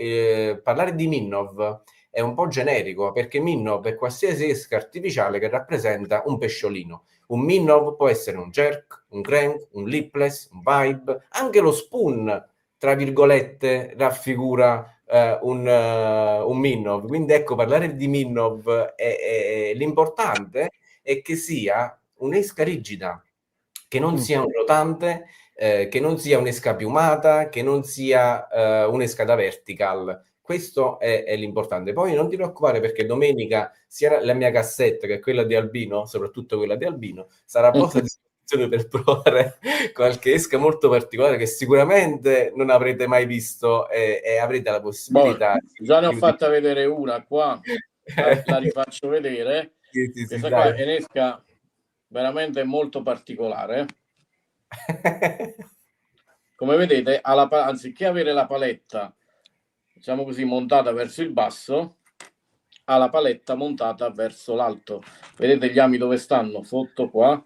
parlare di Minnov è un po' generico, perché Minnov è qualsiasi esca artificiale che rappresenta un pesciolino. Un Minnov può essere un jerk, un crank, un lipless, un vibe, anche lo spoon, tra virgolette, raffigura un Minnov. Quindi ecco, parlare di Minnov è l'importante è che sia un'esca rigida, che non sia un rotante, che non sia un'esca piumata, che non sia un'esca da vertical. Questo è l'importante. Poi non ti preoccupare, perché domenica sia la mia cassetta che quella di Albino, soprattutto quella di Albino, sarà a vostra disposizione per provare qualche esca molto particolare che sicuramente non avrete mai visto e avrete la possibilità. Già ne ho fatta vedere una qua, la rifaccio vedere. Sì, Questa qua è un'esca veramente molto particolare. Come vedete, anziché avere la paletta, diciamo così, montata verso il basso, ha la paletta montata verso l'alto. Vedete gli ami dove stanno? Sotto qua,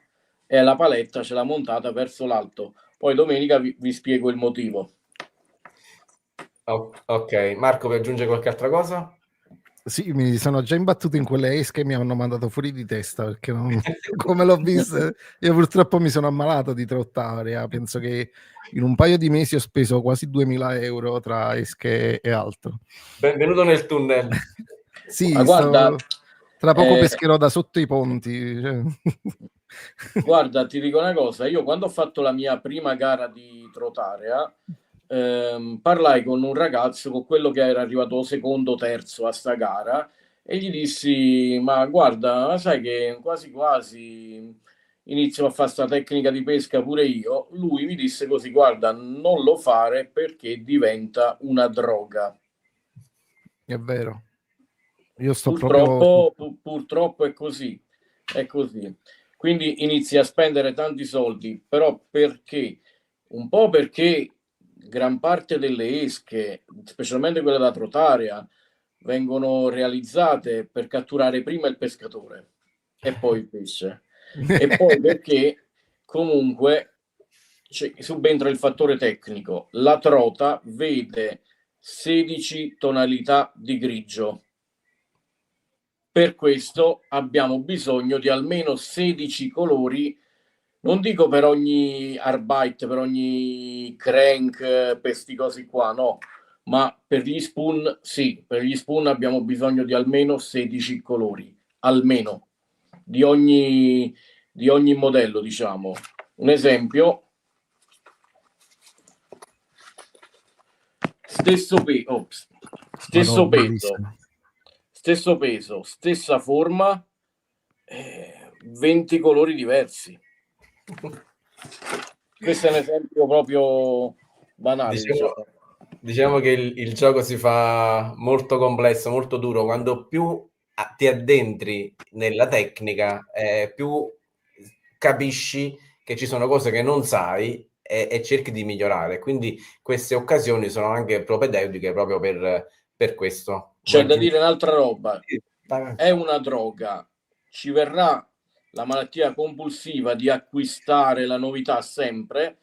e la paletta ce l'ha montata verso l'alto. Poi domenica vi spiego il motivo. Ok, Marco, vuoi aggiungere qualche altra cosa? Sì, mi sono già imbattuto in quelle esche e mi hanno mandato fuori di testa, perché come l'ho vista, io purtroppo mi sono ammalato di trottaria. Penso che in un paio di mesi ho speso quasi 2.000 euro tra esche e altro. Benvenuto nel tunnel. Sì, guarda, tra poco pescherò da sotto i ponti. Cioè. Guarda, ti dico una cosa, io quando ho fatto la mia prima gara di trotarea, parlai con un ragazzo, con quello che era arrivato secondo, terzo a sta gara, e gli dissi: ma guarda, sai che quasi quasi inizio a fare sta tecnica di pesca pure io. Lui mi disse così: guarda, non lo fare perché diventa una droga. È vero, io sto purtroppo è così, è così. Quindi inizi a spendere tanti soldi, però perché? Un po' perché gran parte delle esche, specialmente quelle da trotarea, vengono realizzate per catturare prima il pescatore e poi il pesce. E poi perché comunque subentra il fattore tecnico. La trota vede 16 tonalità di grigio. Per questo abbiamo bisogno di almeno 16 colori, non dico per ogni arbite, per ogni crank, per questi cosi qua, no, ma per gli spoon sì, per gli spoon abbiamo bisogno di almeno 16 colori, almeno, di ogni modello, diciamo. Un esempio, stesso peso, stessa forma, 20 colori diversi. Questo è un esempio proprio banale. Diciamo che il gioco si fa molto complesso, molto duro, quando più ti addentri nella tecnica, più capisci che ci sono cose che non sai e cerchi di migliorare. Quindi queste occasioni sono anche propedeutiche proprio per questo. C'è da dire un'altra roba, Sì, vai. è una droga, ci verrà la malattia compulsiva di acquistare la novità sempre,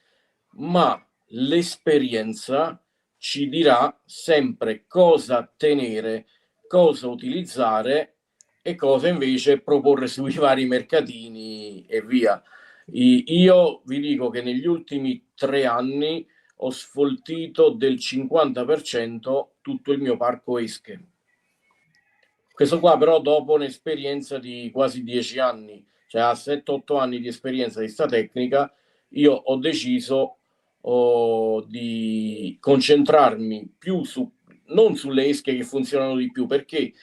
ma l'esperienza ci dirà sempre cosa tenere, cosa utilizzare e cosa invece proporre sui vari mercatini e via. Io vi dico che negli ultimi 3 anni ho sfoltito del 50% tutto il mio parco esche. Questo qua però dopo un'esperienza di quasi 10 anni, cioè a 7-8 anni di esperienza di sta tecnica, io ho deciso di concentrarmi più non sulle esche che funzionano di più, perché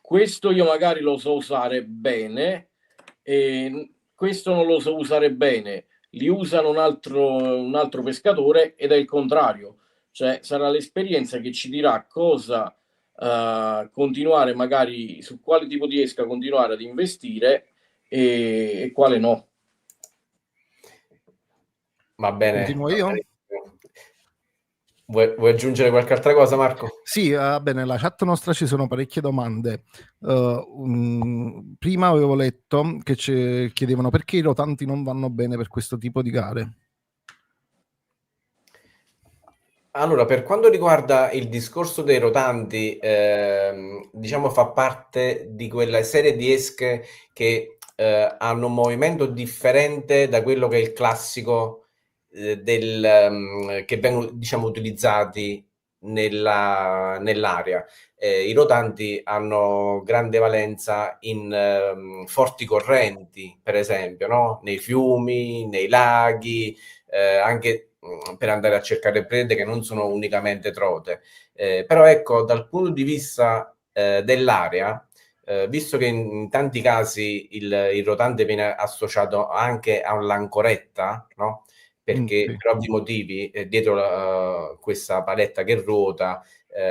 questo io magari lo so usare bene e questo non lo so usare bene, li usano un altro pescatore ed è il contrario, cioè sarà l'esperienza che ci dirà cosa continuare, magari su quale tipo di esca continuare ad investire e quale no. Va bene. Continuo io? Vuoi aggiungere qualche altra cosa, Marco? Sì, bene, nella chat nostra ci sono parecchie domande. Prima avevo letto che ci chiedevano perché i rotanti non vanno bene per questo tipo di gare. Allora, per quanto riguarda il discorso dei rotanti, diciamo fa parte di quella serie di esche che hanno un movimento differente da quello che è il classico che vengono, diciamo, utilizzati nell'area. I rotanti hanno grande valenza in forti correnti, per esempio, no? Nei fiumi, nei laghi, anche per andare a cercare prede che non sono unicamente trote. Però ecco, dal punto di vista dell'area, visto che in tanti casi il rotante viene associato anche a un'ancoretta, no? Perché Sì. per ovvi motivi dietro questa paletta che ruota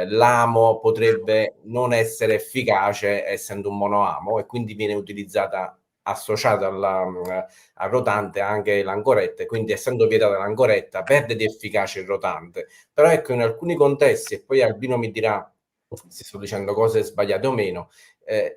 l'amo potrebbe non essere efficace essendo un monoamo e quindi viene utilizzata associata al rotante anche l'ancoretta e quindi essendo vietata l'ancoretta perde di efficacia il rotante. Però ecco, in alcuni contesti, e poi Albino mi dirà se sto dicendo cose sbagliate o meno,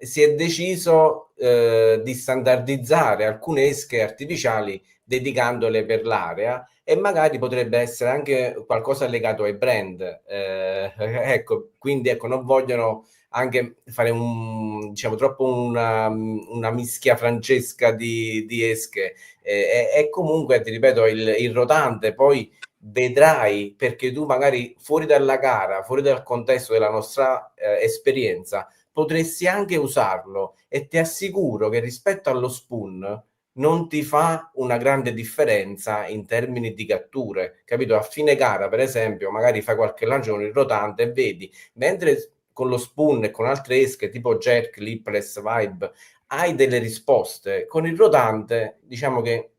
si è deciso di standardizzare alcune esche artificiali dedicandole per l'area e magari potrebbe essere anche qualcosa legato ai brand. Ecco, quindi ecco, non vogliono anche fare diciamo troppo una mischia francesca di esche e comunque ti ripeto il rotante poi vedrai, perché tu magari fuori dalla gara, fuori dal contesto della nostra esperienza potresti anche usarlo e ti assicuro che rispetto allo spoon non ti fa una grande differenza in termini di catture, capito? A fine gara, per esempio, magari fai qualche lancio con il rotante e vedi, mentre con lo spoon e con altre esche tipo jerk, lipless, vibe, hai delle risposte, con il rotante diciamo che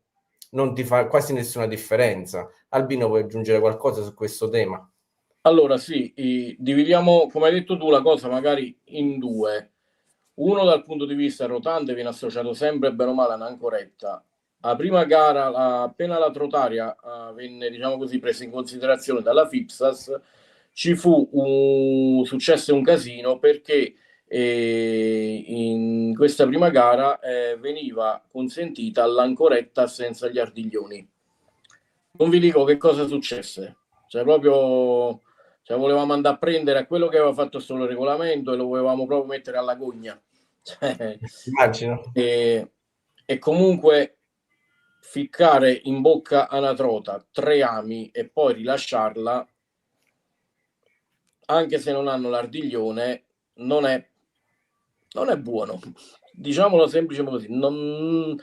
non ti fa quasi nessuna differenza. Albino, vuoi aggiungere qualcosa su questo tema? Allora sì, dividiamo, come hai detto tu, la cosa magari in due. Uno dal punto di vista rotante viene associato sempre bene o male a un'ancoretta. La prima gara, appena la trotaria venne, diciamo così, presa in considerazione dalla FIPSAS, successo un casino perché in questa prima gara veniva consentita l'ancoretta senza gli artiglioni. Non vi dico che cosa successe, cioè proprio volevamo andare a prendere a quello che aveva fatto solo il regolamento e lo volevamo proprio mettere alla gogna. Immagino. E comunque ficcare in bocca a una trota 3 ami e poi rilasciarla, anche se non hanno l'ardiglione, non è buono. Diciamolo semplice così, non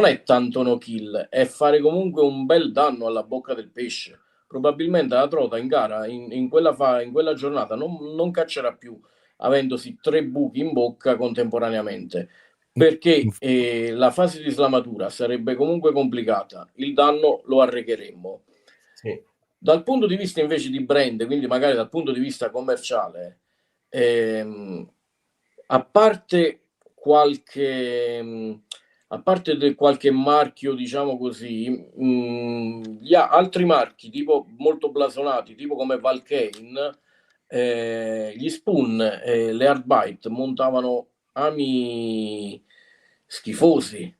è tanto no kill, è fare comunque un bel danno alla bocca del pesce. Probabilmente la trota in gara, in quella giornata, non caccerà più, avendosi 3 buchi in bocca contemporaneamente, perché la fase di slamatura sarebbe comunque complicata, il danno lo arrecheremmo. Sì. Dal punto di vista invece di brand, quindi magari dal punto di vista commerciale, a parte qualche marchio, diciamo così, gli altri marchi tipo molto blasonati, tipo come Valkane, gli Spoon, le Hardbite montavano ami schifosi.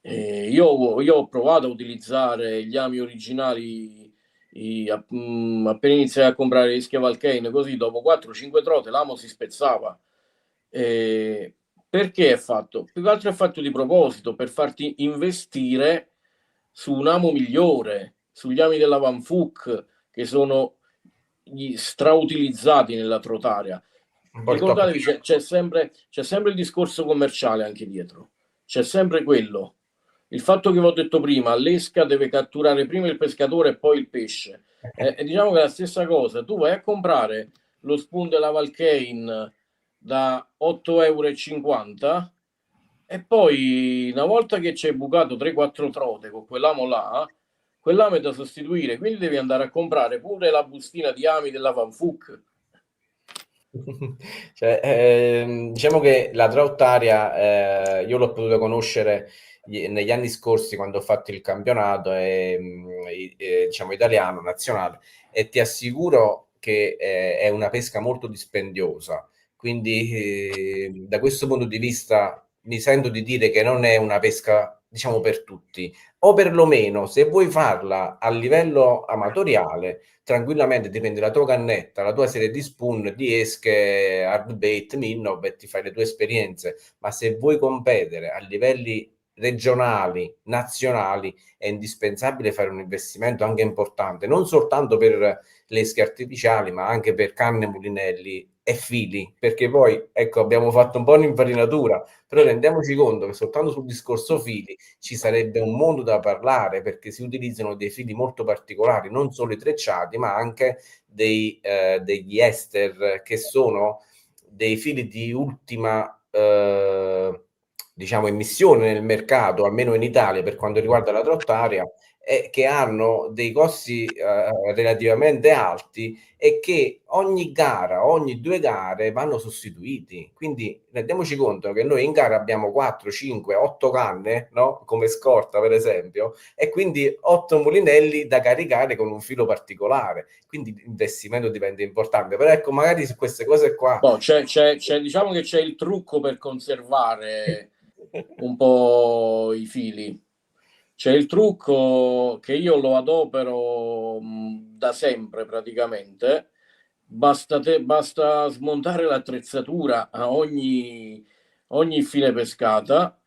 Io ho provato a utilizzare gli ami originali appena iniziai a comprare le Ischia Valkane, così dopo 4-5 trote l'amo si spezzava. Perché è fatto? Più che altro è fatto di proposito, per farti investire su un amo migliore, sugli ami della Van Fuck, che sono gli strautilizzati nella trotaria. Ricordatevi, c'è sempre il discorso commerciale anche dietro, c'è sempre quello. Il fatto che vi ho detto prima, l'esca deve catturare prima il pescatore e poi il pesce. Diciamo che è la stessa cosa. Tu vai a comprare lo spoon della Valkane da 8,50 € e poi una volta che c'è bucato 3-4 trote con quell'amo là, quell'amo è da sostituire, quindi devi andare a comprare pure la bustina di ami della Van Fuck. Cioè, diciamo che la trottaria io l'ho potuta conoscere negli anni scorsi quando ho fatto il campionato diciamo italiano, nazionale, e ti assicuro che è una pesca molto dispendiosa, quindi da questo punto di vista mi sento di dire che non è una pesca, diciamo, per tutti, o perlomeno se vuoi farla a livello amatoriale, tranquillamente ti prendi la tua cannetta, la tua serie di spoon, di esche, hardbait, minnow e ti fai le tue esperienze. Ma se vuoi competere a livelli regionali, nazionali, è indispensabile fare un investimento anche importante, non soltanto per le esche artificiali, ma anche per canne, mulinelli e fili, perché poi, ecco, abbiamo fatto un po' un'infarinatura, però rendiamoci conto che soltanto sul discorso fili ci sarebbe un mondo da parlare, perché si utilizzano dei fili molto particolari, non solo i trecciati, ma anche degli ester, che sono dei fili di ultima diciamo emissione nel mercato, almeno in Italia per quanto riguarda la trottaria, che hanno dei costi relativamente alti e che ogni gara, ogni 2 gare vanno sostituiti. Quindi rendiamoci conto che noi in gara abbiamo 4, 5, 8 canne, no? Come scorta per esempio, e quindi 8 mulinelli da caricare con un filo particolare. Quindi l'investimento diventa importante. Però ecco, magari su queste cose qua... No, diciamo che c'è il trucco per conservare un po' i fili. C'è il trucco che io lo adopero da sempre praticamente. Basta smontare l'attrezzatura a ogni fine pescata,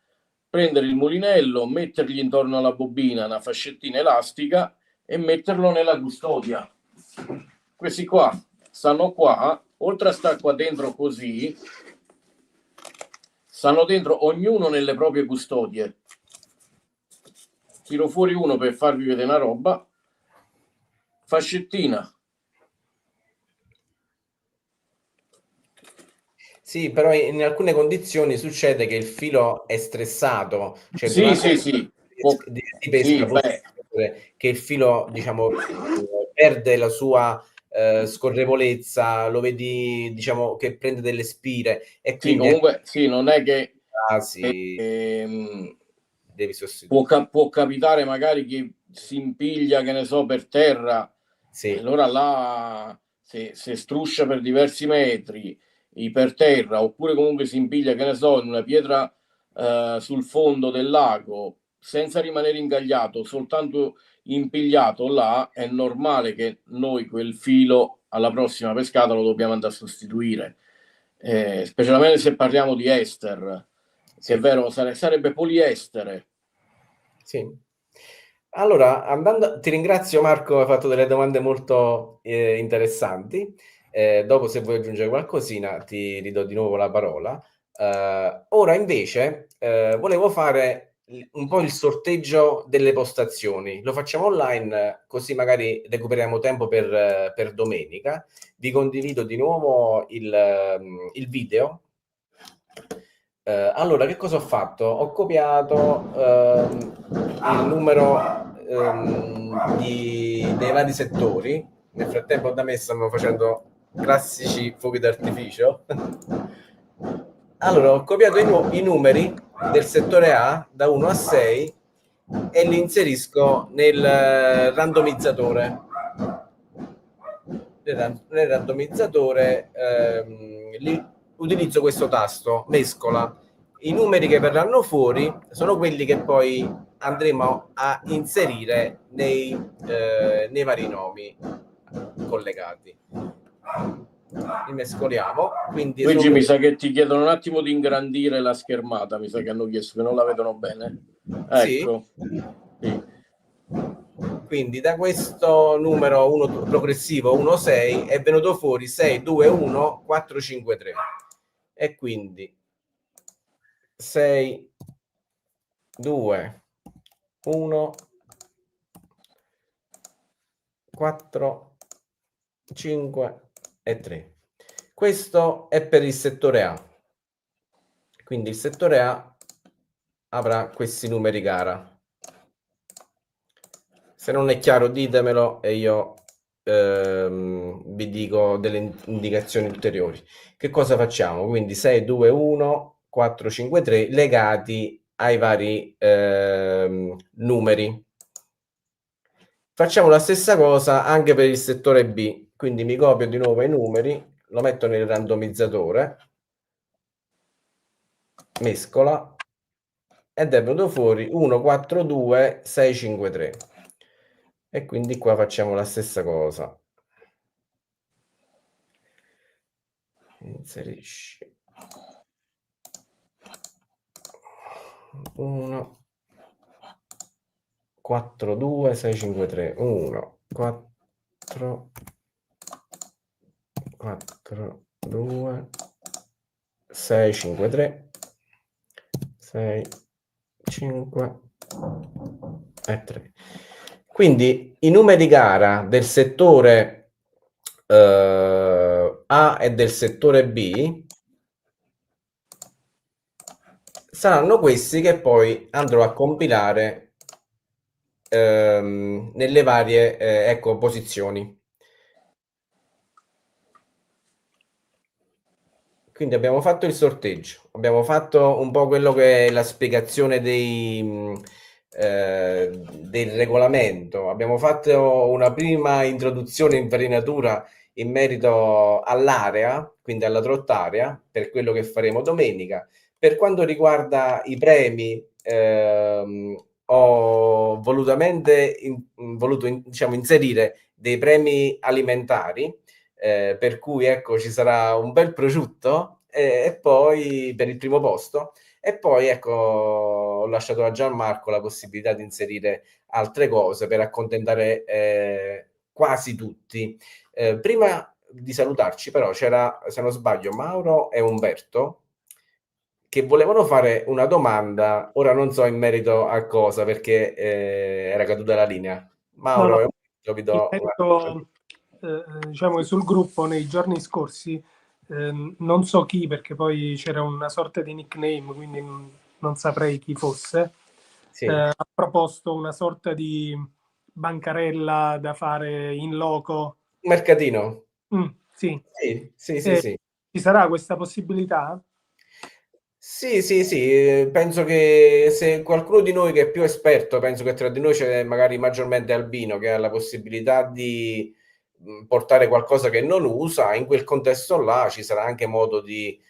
prendere il mulinello, mettergli intorno alla bobina una fascettina elastica e metterlo nella custodia. Questi qua stanno qua, oltre a stare qua dentro così, stanno dentro ognuno nelle proprie custodie. Tiro fuori uno per farvi vedere una roba. Fascettina. Sì, però in alcune condizioni succede che il filo è stressato. Cioè, Sì. di pesca può succedere che il filo, diciamo, perde la sua scorrevolezza, lo vedi, diciamo, che prende delle spire. E quindi comunque, non è che devi sostituire. Può capitare magari che si impiglia, che ne so, per terra. Sì. Allora là, se struscia per diversi metri per terra, oppure comunque si impiglia, che ne so, in una pietra sul fondo del lago, senza rimanere ingagliato, soltanto impigliato là, è normale che noi quel filo alla prossima pescata lo dobbiamo andare a sostituire. Specialmente se parliamo di ester, se è vero, sarebbe poliestere. Sì. Allora, ti ringrazio Marco, hai fatto delle domande molto interessanti. Dopo, se vuoi aggiungere qualcosina, ti ridò di nuovo la parola. Ora invece volevo fare un po' il sorteggio delle postazioni. Lo facciamo online, così magari recuperiamo tempo per domenica. Vi condivido di nuovo il video. Allora, che cosa ho fatto? Ho copiato il numero dei vari settori. Nel frattempo da me stanno facendo classici fuochi d'artificio. Allora, ho copiato i numeri del settore A da 1 a 6 e li inserisco nel randomizzatore. Nel randomizzatore utilizzo questo tasto, mescola. I numeri che verranno fuori sono quelli che poi andremo a inserire nei vari nomi collegati. Li mescoliamo. Quindi Luigi, mi sa che ti chiedono un attimo di ingrandire la schermata, mi sa che hanno chiesto che non la vedono bene. Ecco. Sì. Quindi da questo numero 1 progressivo 1 6 è venuto fuori 6 2 1 4 5 3 e quindi 6 2 1 4 5 e 3. Questo è per il settore A. Quindi il settore A avrà questi numeri gara. Se non è chiaro ditemelo e io vi dico delle indicazioni ulteriori. Che cosa facciamo? Quindi 6, 2, 1, 4, 5, 3 legati ai vari numeri. Facciamo la stessa cosa anche per il settore B. Quindi mi copio di nuovo i numeri, lo metto nel randomizzatore, mescola ed è venuto fuori 1, 4, 2, 6, 5, 3. E quindi qua facciamo la stessa cosa. Inserisci 1 4 2 6 5 3 1 4 4 2 6 5 3 6 5 e 3. Quindi i numeri gara del settore A e del settore B saranno questi che poi andrò a compilare nelle varie posizioni. Quindi abbiamo fatto il sorteggio, abbiamo fatto un po' quello che è la spiegazione del regolamento, abbiamo fatto una prima introduzione in farinatura in merito all'area, quindi alla trottarea, per quello che faremo domenica. Per quanto riguarda i premi, ho volutamente diciamo, inserire dei premi alimentari, per cui ecco ci sarà un bel prosciutto e poi per il primo posto e poi ecco ho lasciato a Gianmarco la possibilità di inserire altre cose per accontentare quasi tutti. Prima di salutarci però c'era, se non sbaglio, Mauro e Umberto che volevano fare una domanda, ora non so in merito a cosa perché era caduta la linea. Mauro, no, vi do diciamo che sul gruppo nei giorni scorsi non so chi, perché poi c'era una sorta di nickname, quindi non saprei chi fosse, sì. Ha proposto una sorta di bancarella da fare in loco. Mercatino. Sì. Sì. Ci sarà questa possibilità? Sì, penso che se qualcuno di noi che è più esperto, penso che tra di noi c'è magari maggiormente Albino che ha la possibilità di portare qualcosa che non usa, in quel contesto là ci sarà anche modo di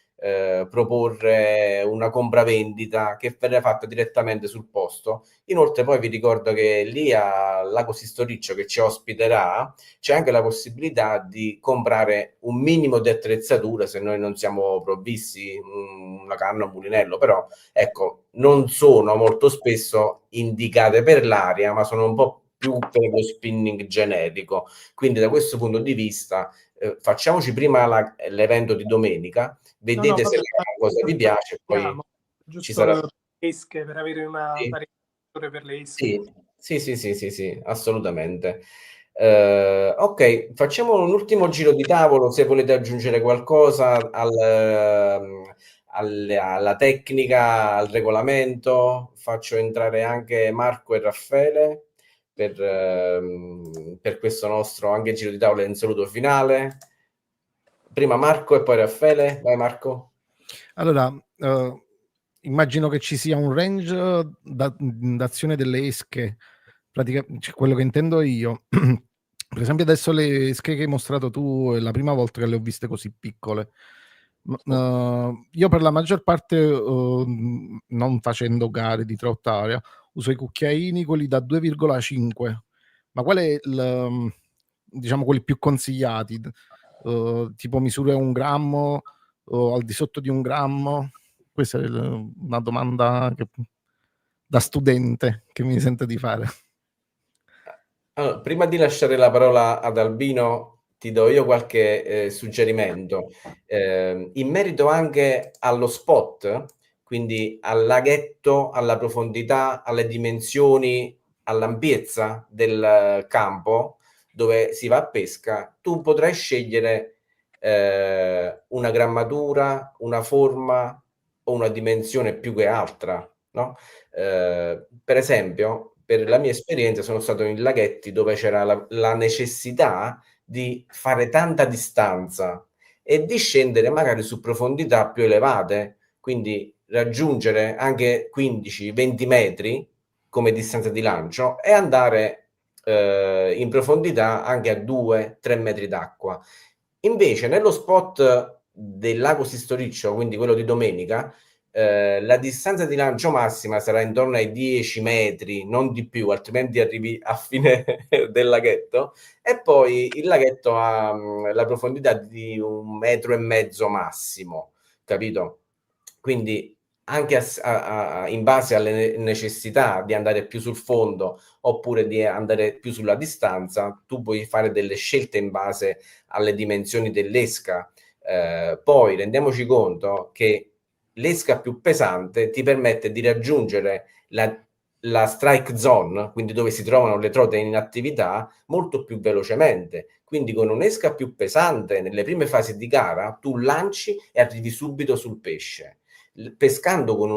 proporre una compravendita che verrà fatta direttamente sul posto. Inoltre poi vi ricordo che lì a Lago Sistoriccio che ci ospiterà c'è anche la possibilità di comprare un minimo di attrezzatura se noi non siamo provvisti, una canna, un mulinello, però ecco non sono molto spesso indicate per l'aria ma sono un po' più per lo spinning generico, quindi da questo punto di vista facciamoci prima l'evento di domenica, vedete se la cosa vi piace, poi ci sarà esche per avere una variazione per le esche. Sì, assolutamente. Ok, facciamo un ultimo giro di tavolo se volete aggiungere qualcosa alla tecnica, al regolamento. Faccio entrare anche Marco e Raffaele per questo nostro anche giro di tavolo in saluto finale. Prima Marco e poi Raffaele. Vai Marco. Allora, immagino che ci sia un range d'azione delle esche, cioè, quello che intendo io. Per esempio adesso le esche che hai mostrato tu è la prima volta che le ho viste così piccole. Io per la maggior parte, non facendo gare di trotta area, uso i cucchiaini, quelli da 2,5. Ma qual è diciamo quelli più consigliati? Tipo misura 1 grammo o al di sotto di 1 grammo? Questa è una domanda da studente che mi sento di fare. Allora, prima di lasciare la parola ad Albino, ti do io qualche suggerimento. In merito anche allo spot, quindi al laghetto, alla profondità, alle dimensioni, all'ampiezza del campo dove si va a pesca, tu potrai scegliere una grammatura, una forma o una dimensione più che altra, no? Per esempio, per la mia esperienza sono stato in laghetti dove c'era la necessità di fare tanta distanza e di scendere magari su profondità più elevate, quindi raggiungere anche 15-20 metri come distanza di lancio e andare in profondità anche a 2-3 metri d'acqua. Invece nello spot del lago Sistoriccio, quindi quello di domenica, la distanza di lancio massima sarà intorno ai 10 metri, non di più, altrimenti arrivi a fine del laghetto, e poi il laghetto ha la profondità di 1,5 metri massimo, capito? Quindi anche in base alle necessità di andare più sul fondo oppure di andare più sulla distanza, tu puoi fare delle scelte in base alle dimensioni dell'esca. Poi rendiamoci conto che l'esca più pesante ti permette di raggiungere la strike zone, quindi dove si trovano le trote in attività, molto più velocemente. Quindi con un'esca più pesante nelle prime fasi di gara tu lanci e arrivi subito sul pesce. Pescando con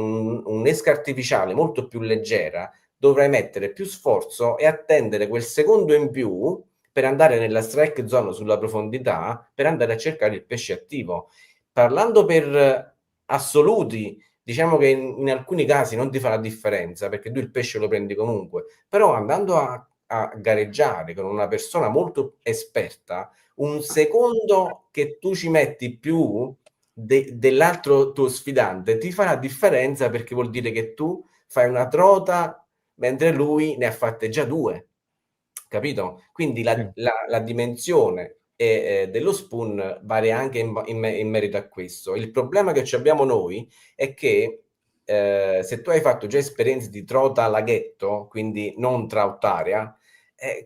un'esca artificiale molto più leggera dovrai mettere più sforzo e attendere quel secondo in più per andare nella strike zone sulla profondità, per andare a cercare il pesce attivo. Parlando per assoluti, diciamo che in alcuni casi non ti fa la differenza perché tu il pesce lo prendi comunque, però andando a gareggiare con una persona molto esperta, un secondo che tu ci metti più dell'altro tuo sfidante ti fa la differenza, perché vuol dire che tu fai una trota mentre lui ne ha fatte già 2, capito? Quindi la dimensione dello spoon varia anche in merito a questo. Il problema che ci abbiamo noi è che se tu hai fatto già esperienze di trota laghetto, quindi non trout-area,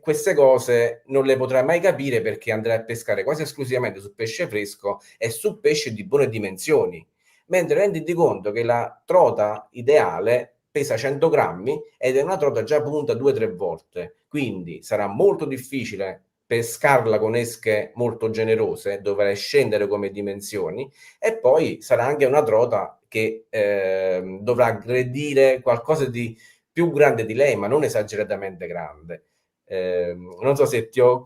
queste cose non le potrai mai capire perché andrai a pescare quasi esclusivamente su pesce fresco e su pesce di buone dimensioni. Mentre renditi conto che la trota ideale pesa 100 grammi ed è una trota già punta 2-3 volte, quindi sarà molto difficile pescarla con esche molto generose, dovrai scendere come dimensioni, e poi sarà anche una trota che dovrà aggredire qualcosa di più grande di lei, ma non esageratamente grande. Non so se ti ho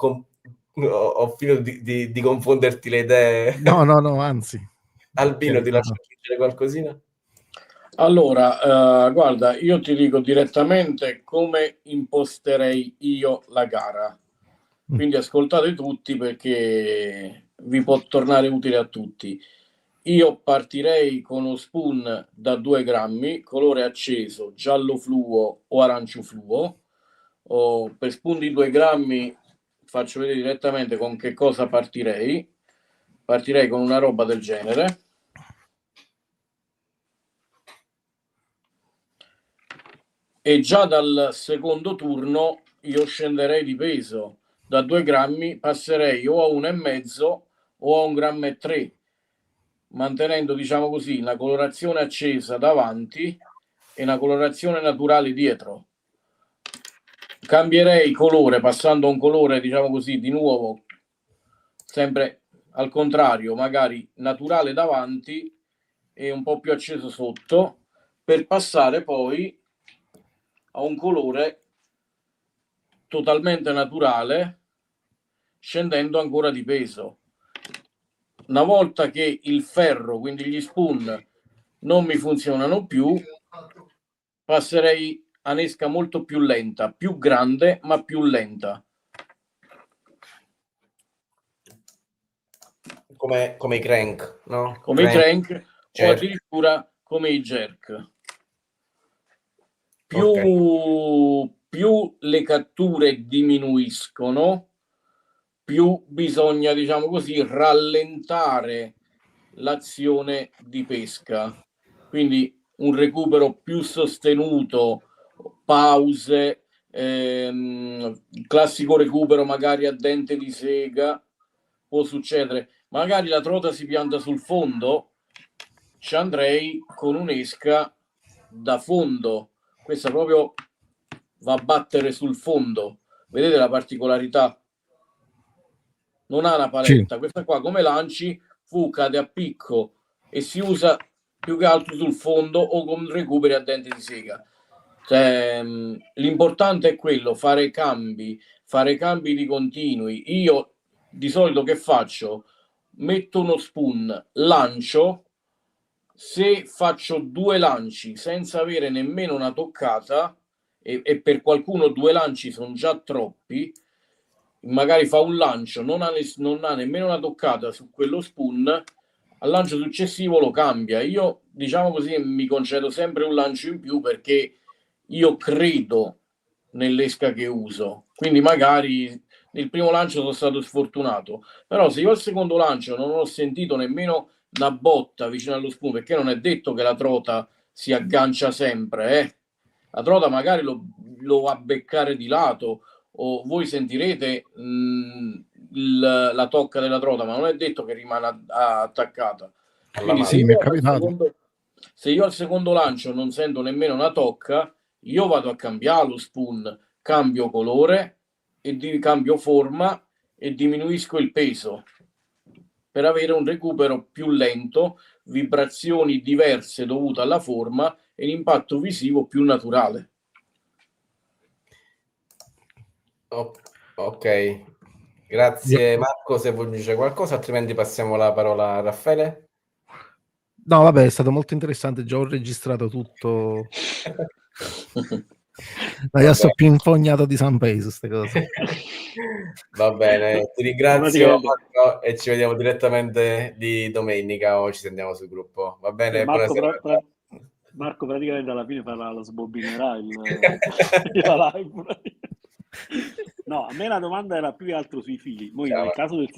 finito di confonderti le idee. No, anzi. Albino, ti lascio aggiungere qualcosina? Allora, guarda, io ti dico direttamente come imposterei io la gara. Quindi ascoltate tutti perché vi può tornare utile a tutti. Io partirei con uno spoon da 2 grammi, colore acceso, giallo fluo o arancio fluo. Per spoon di 2 grammi faccio vedere direttamente con che cosa partirei. Partirei con una roba del genere. E già dal secondo turno io scenderei di peso. Da 2 grammi passerei o a 1,5 o a 1,3 grammi, mantenendo, diciamo così, una colorazione accesa davanti e una colorazione naturale dietro. Cambierei colore passando a un colore, diciamo così, di nuovo, sempre al contrario, magari naturale davanti e un po' più acceso sotto, per passare poi a un colore totalmente naturale, scendendo ancora di peso. una volta che il ferro, quindi gli spoon, non mi funzionano più, passerei a un'esca molto più lenta, più grande ma più lenta. Come i crank, no? Come i crank jerk. O addirittura come i jerk. Okay. Più le catture diminuiscono, più bisogna, diciamo così, rallentare l'azione di pesca. Quindi un recupero più sostenuto, pause, classico recupero magari a dente di sega, può succedere. Magari la trota si pianta sul fondo, ci andrei con un'esca da fondo. Questa proprio va a battere sul fondo. Vedete la particolarità? Non ha una paletta. Sì. Questa qua come lanci, cade a picco e si usa più che altro sul fondo o con recuperi a dente di sega. Cioè, l'importante è quello, fare cambi di continui. Io di solito che faccio? Metto uno spoon, lancio. Se faccio 2 lanci senza avere nemmeno una toccata, e per qualcuno 2 lanci sono già troppi, magari fa un lancio, non ha nemmeno una toccata su quello spoon, al lancio successivo lo cambia. Io, diciamo così, mi concedo sempre un lancio in più perché io credo nell'esca che uso. Quindi magari nel primo lancio sono stato sfortunato, però se io al secondo lancio non ho sentito nemmeno una botta vicino allo spoon, perché non è detto che la trota si aggancia sempre, la trota magari lo va a beccare di lato, o voi sentirete la tocca della trota, ma non è detto che rimane attaccata. Quindi sì, mi è capitato. Se io al secondo lancio non sento nemmeno una tocca, io vado a cambiare lo spoon, cambio colore e cambio forma e diminuisco il peso per avere un recupero più lento, vibrazioni diverse dovute alla forma e l'impatto visivo più naturale. Ok, grazie Marco, se vuoi dire qualcosa, altrimenti passiamo la parola a Raffaele. No, vabbè, è stato molto interessante, già ho registrato tutto. Ma io sto più infognato di Sanpei su queste cose. Va bene, ti ringrazio Marco, e ci vediamo direttamente di domenica o ci sentiamo sul gruppo. Va bene? Marco praticamente alla fine lo sbobbinerà la live. No, a me la domanda era più che altro sui fili. Poi nel caso del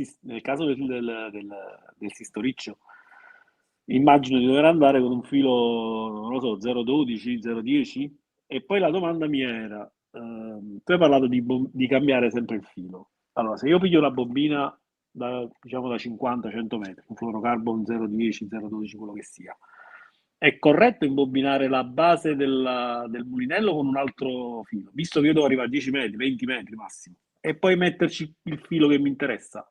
sistoriccio, immagino di dover andare con un filo, non lo so, 0,12, 0,10. E poi la domanda mia era, tu hai parlato di cambiare sempre il filo. Allora, se io piglio la bobina da 50-100 metri, un fluorocarbon 0,10, 0,12, quello che sia, è corretto imbobinare la base del mulinello con un altro filo, visto che io devo arrivare a 10 metri, 20 metri massimo, e poi metterci il filo che mi interessa?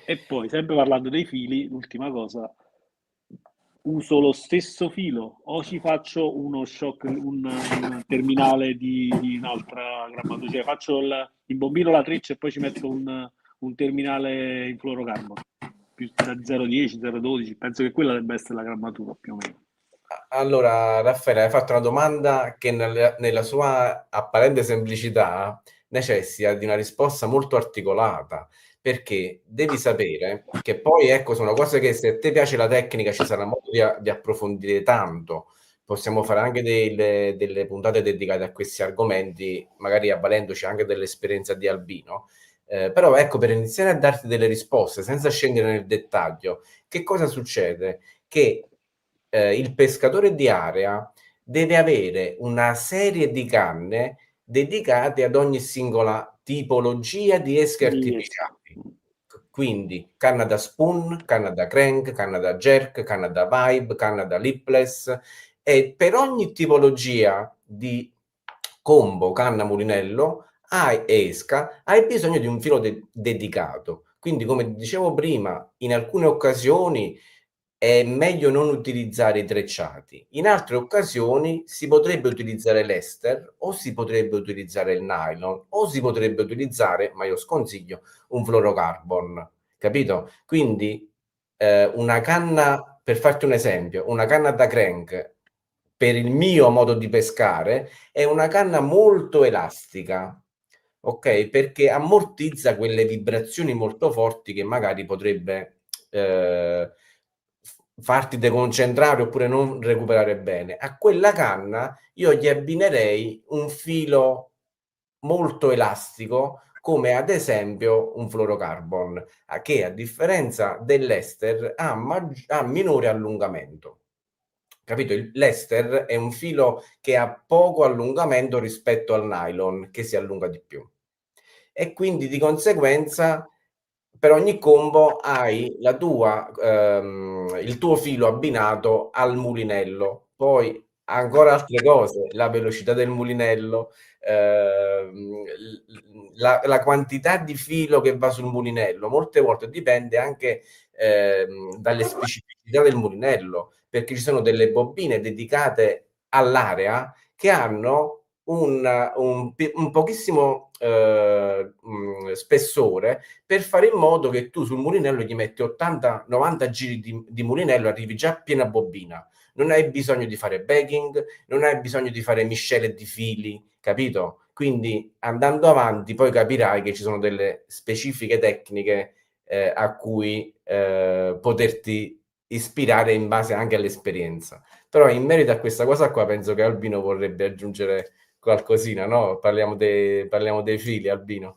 E poi, sempre parlando dei fili, l'ultima cosa, uso lo stesso filo o ci faccio uno shock, un terminale di un'altra grammatura, cioè imbobino la treccia e poi ci metto un terminale in fluorocarbon più da 0,10, 0,12, penso che quella debba essere la grammatura più o meno. Allora, Raffaele, hai fatto una domanda che nella sua apparente semplicità necessita di una risposta molto articolata, perché devi sapere che poi, ecco, sono cose che se a te piace la tecnica ci sarà modo di approfondire tanto. Possiamo fare anche delle puntate dedicate a questi argomenti, magari avvalendoci anche dell'esperienza di Albino. Però ecco, per iniziare a darti delle risposte senza scendere nel dettaglio, che cosa succede? Che il pescatore di area deve avere una serie di canne dedicate ad ogni singola tipologia di esche artificiali. Quindi canna da spoon, canna da crank, canna da jerk, canna da vibe, canna da lipless, e per ogni tipologia di combo canna mulinello esca hai bisogno di un filo dedicato. Quindi, come dicevo prima, in alcune occasioni è meglio non utilizzare i trecciati. In altre occasioni si potrebbe utilizzare l'ester, o si potrebbe utilizzare il nylon, o si potrebbe utilizzare, ma io sconsiglio, un fluorocarbon. capito? Quindi una canna, per farti un esempio, una canna da crank per il mio modo di pescare è una canna molto elastica, ok? Perché ammortizza quelle vibrazioni molto forti che magari potrebbe farti deconcentrare oppure non recuperare bene. A quella canna io gli abbinerei un filo molto elastico, come ad esempio un fluorocarbon, che a differenza dell'ester ha minore allungamento. Capito? L'ester è un filo che ha poco allungamento rispetto al nylon, che si allunga di più. E quindi di conseguenza per ogni combo hai il tuo filo abbinato al mulinello. Poi ancora altre cose, la velocità del mulinello, la quantità di filo che va sul mulinello, molte volte dipende anche dalle specificità del mulinello, perché ci sono delle bobine dedicate all'area che hanno un pochissimo spessore, per fare in modo che tu sul mulinello gli metti 80-90 giri di mulinello, arrivi già piena bobina. Non hai bisogno di fare bagging, non hai bisogno di fare miscele di fili, capito? Quindi andando avanti poi capirai che ci sono delle specifiche tecniche a cui poterti ispirare in base anche all'esperienza. Però in merito a questa cosa qua penso che Albino vorrebbe aggiungere qualcosina, no? Parliamo dei fili, Albino.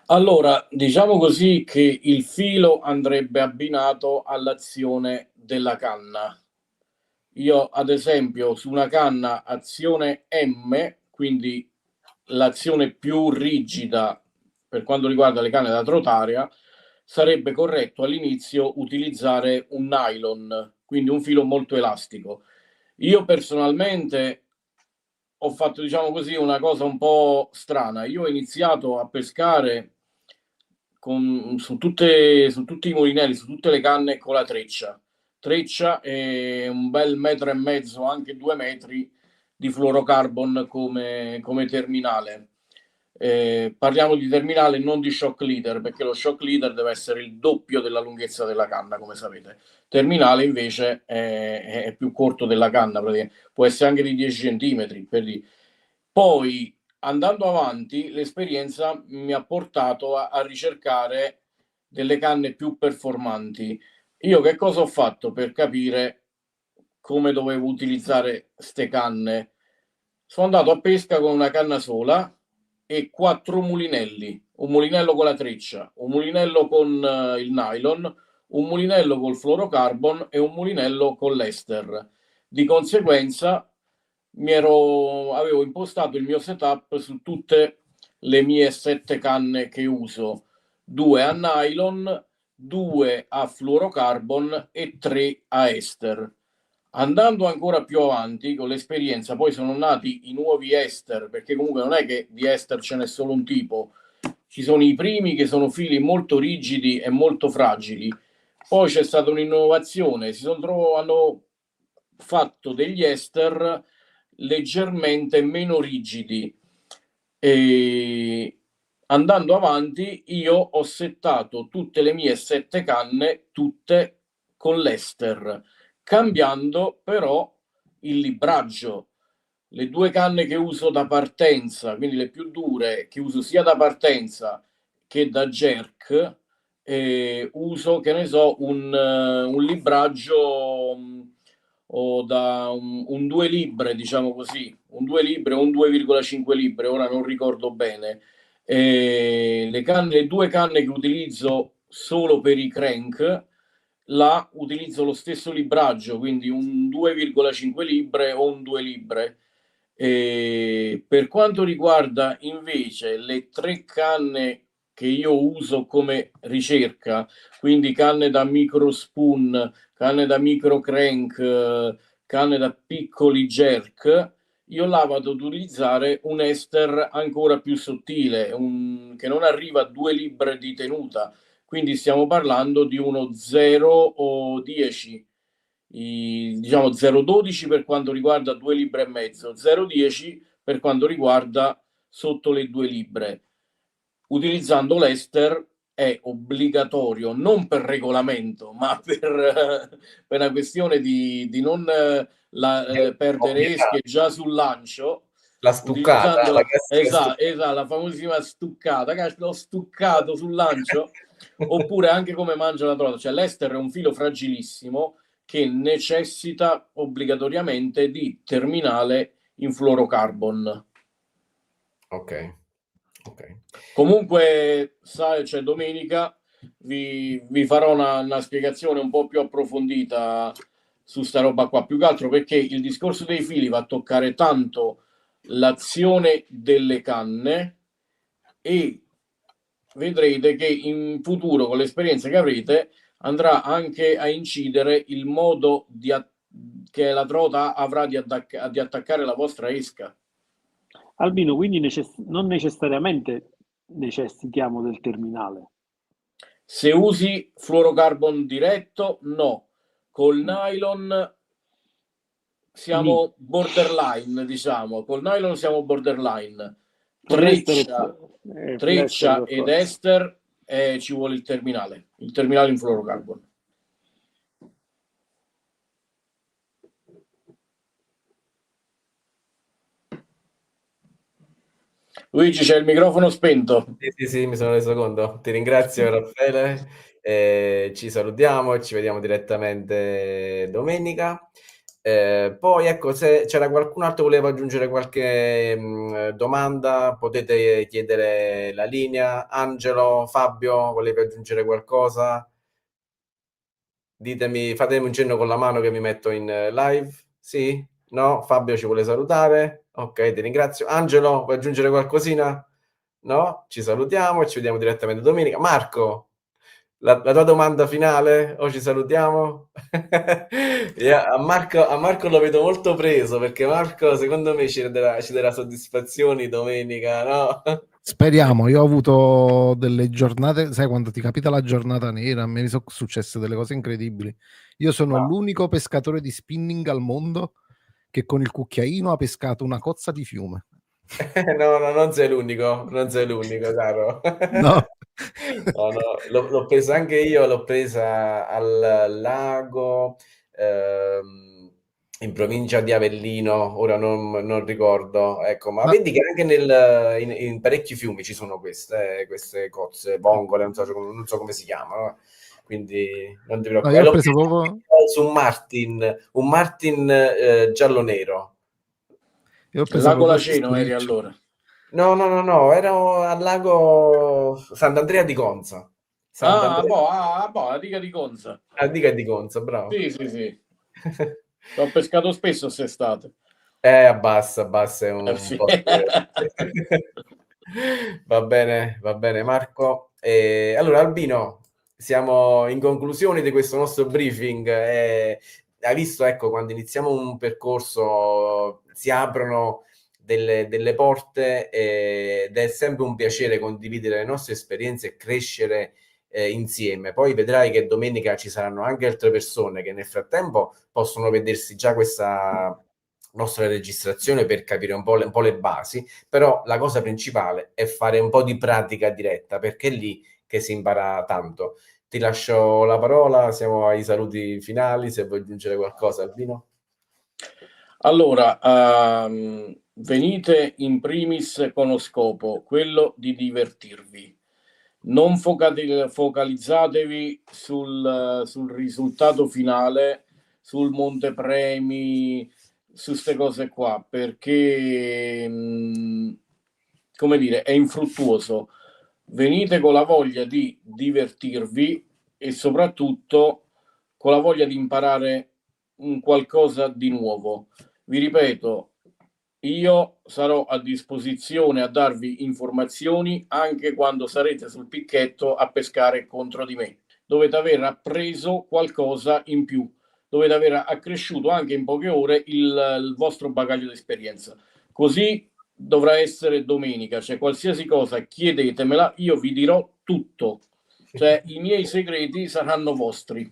Allora, diciamo così che il filo andrebbe abbinato all'azione della canna. Io, ad esempio, su una canna azione M, quindi l'azione più rigida per quanto riguarda le canne da trotaria, sarebbe corretto all'inizio utilizzare un nylon, quindi un filo molto elastico. Io personalmente ho fatto, diciamo così, una cosa un po' strana. Io ho iniziato a pescare su tutti i mulinelli, su tutte le canne con la treccia e un bel 1,5 metri, anche 2 metri di fluorocarbon come terminale. Parliamo di terminale, non di shock leader, perché lo shock leader deve essere il doppio della lunghezza della canna, come sapete. Terminale invece è più corto della canna, può essere anche di 10 centimetri. Per dire. Poi andando avanti, l'esperienza mi ha portato a ricercare delle canne più performanti. Io che cosa ho fatto per capire come dovevo utilizzare ste canne? Sono andato a pesca con una canna sola e 4 mulinelli, un mulinello con la treccia, un mulinello con il nylon, un mulinello col fluorocarbon e un mulinello con l'ester. Di conseguenza avevo impostato il mio setup su tutte le mie 7 canne che uso, 2 a nylon, 2 a fluorocarbon e 3 a ester. Andando ancora più avanti con l'esperienza, poi sono nati i nuovi ester, perché comunque non è che di ester ce n'è solo un tipo, ci sono i primi che sono fili molto rigidi e molto fragili, poi c'è stata un'innovazione, hanno fatto degli ester leggermente meno rigidi e andando avanti io ho settato tutte le mie 7 canne tutte con l'ester, cambiando però il libraggio. Le 2 canne che uso da partenza, quindi le più dure, che uso sia da partenza che da jerk, uso, che ne so, un libraggio o da un 2 libbre, diciamo così, un 2 libbre o un 2,5 libbre, ora non ricordo bene. Le 2 canne che utilizzo solo per i crank, là utilizzo lo stesso libraggio, quindi un 2,5 libbre o un 2 libbre. Per quanto riguarda invece le 3 canne che io uso come ricerca, quindi canne da micro spoon, canne da micro crank, canne da piccoli jerk, io là vado ad utilizzare un ester ancora più sottile, che non arriva a 2 libbre di tenuta, quindi stiamo parlando di uno 0,10, diciamo 0,12 per quanto riguarda 2 libbre e mezzo, 0,10 per quanto riguarda sotto le 2 libbre, utilizzando l'ester è obbligatorio, non per regolamento, ma per una questione di non perdere esche già sul lancio. La stuccata, la Esatto, la famosissima stuccata, l'ho stuccato sul lancio, oppure anche come mangia la trota, cioè l'ester è un filo fragilissimo che necessita obbligatoriamente di terminale in fluorocarbon. Ok. Comunque, cioè, domenica vi farò una spiegazione un po' più approfondita su sta roba qua, più che altro perché il discorso dei fili va a toccare tanto l'azione delle canne, e vedrete che in futuro, con l'esperienza che avrete, andrà anche a incidere il modo che la trota avrà di attaccare la vostra esca. Albino, quindi non necessariamente necessitiamo del terminale. Se usi fluorocarbon diretto, no. Col nylon siamo borderline, diciamo. Col nylon siamo borderline. Treccia ed ester ci vuole il terminale in fluorocarbon. Luigi, c'è il microfono spento. Sì, mi sono reso conto. Ti ringrazio, Raffaele. Ci salutiamo e ci vediamo direttamente domenica. Poi ecco, se c'era qualcun altro che voleva aggiungere qualche domanda, potete chiedere la linea. Angelo, Fabio, volevi aggiungere qualcosa? Ditemi, fatemi un cenno con la mano che mi metto in live. Sì? No? Fabio ci vuole salutare. Ok, ti ringrazio. Angelo, vuoi aggiungere qualcosina? No? Ci salutiamo e ci vediamo direttamente domenica. Marco, la tua domanda finale o ci salutiamo? A Marco lo vedo molto preso, perché Marco secondo me ci darà soddisfazioni domenica, no? Speriamo. Io ho avuto delle giornate, sai, quando ti capita la giornata nera, a me mi sono successe delle cose incredibili. Io sono l'unico pescatore di spinning al mondo che con il cucchiaino ha pescato una cozza di fiume. No, non sei l'unico, caro. No. L'ho presa anche io, l'ho presa al lago in provincia di Avellino, ora non ricordo, ecco, ma vedi che anche in parecchi fiumi ci sono queste cozze, vongole, non so come si chiamano, quindi non ti preoccupare. Io ho preso proprio su un Martin giallo-nero. Lago Laceno eri allora? No, ero al lago Sant'Andrea di Conza. La diga di Conza. La diga di Conza, bravo. Sì. L'ho pescato spesso quest'estate. Abbassa è un sì. po'. Va bene Marco. Allora Albino, siamo in conclusione di questo nostro briefing. Hai visto, ecco, quando iniziamo un percorso si aprono delle porte ed è sempre un piacere condividere le nostre esperienze e crescere insieme. Poi vedrai che domenica ci saranno anche altre persone che nel frattempo possono vedersi già questa nostra registrazione per capire un po' le basi, però la cosa principale è fare un po' di pratica diretta, perché è lì che si impara tanto. Ti lascio la parola, siamo ai saluti finali, se vuoi aggiungere qualcosa, Albino. Allora, venite in primis con lo scopo, quello di divertirvi. Non focalizzatevi sul risultato finale, sul montepremi, su queste cose qua, perché, come dire, è infruttuoso. Venite con la voglia di divertirvi e soprattutto con la voglia di imparare un qualcosa di nuovo. Vi ripeto, io sarò a disposizione a darvi informazioni anche quando sarete sul picchetto a pescare contro di me. Dovete aver appreso qualcosa in più, dovete aver accresciuto anche in poche ore il vostro bagaglio di esperienza. Così dovrà essere domenica, cioè qualsiasi cosa chiedetemela, io vi dirò tutto, cioè i miei segreti saranno vostri.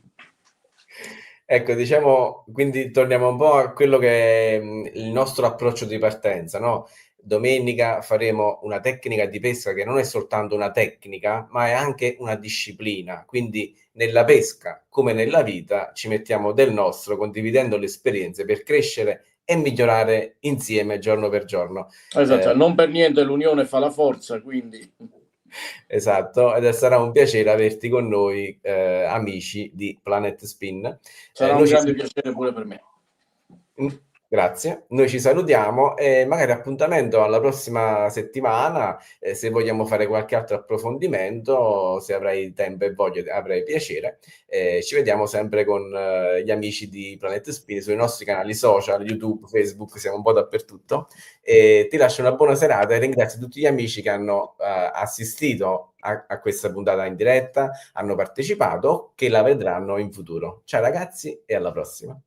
Ecco, diciamo, quindi torniamo un po' a quello che è il nostro approccio di partenza, no? Domenica faremo una tecnica di pesca che non è soltanto una tecnica, ma è anche una disciplina. Quindi nella pesca, come nella vita, ci mettiamo del nostro, condividendo le esperienze per crescere e migliorare insieme giorno per giorno. Esatto, non per niente l'unione fa la forza, quindi... Esatto, ed sarà un piacere averti con noi, amici di Planet Spin. Sarà un grande piacere pure per me. Grazie, noi ci salutiamo e magari appuntamento alla prossima settimana, se vogliamo fare qualche altro approfondimento, se avrai tempo e voglia, avrai piacere. Ci vediamo sempre con gli amici di Planet Spin sui nostri canali social, YouTube, Facebook, siamo un po' dappertutto. E ti lascio una buona serata e ringrazio tutti gli amici che hanno assistito a questa puntata in diretta, hanno partecipato, che la vedranno in futuro. Ciao ragazzi e alla prossima.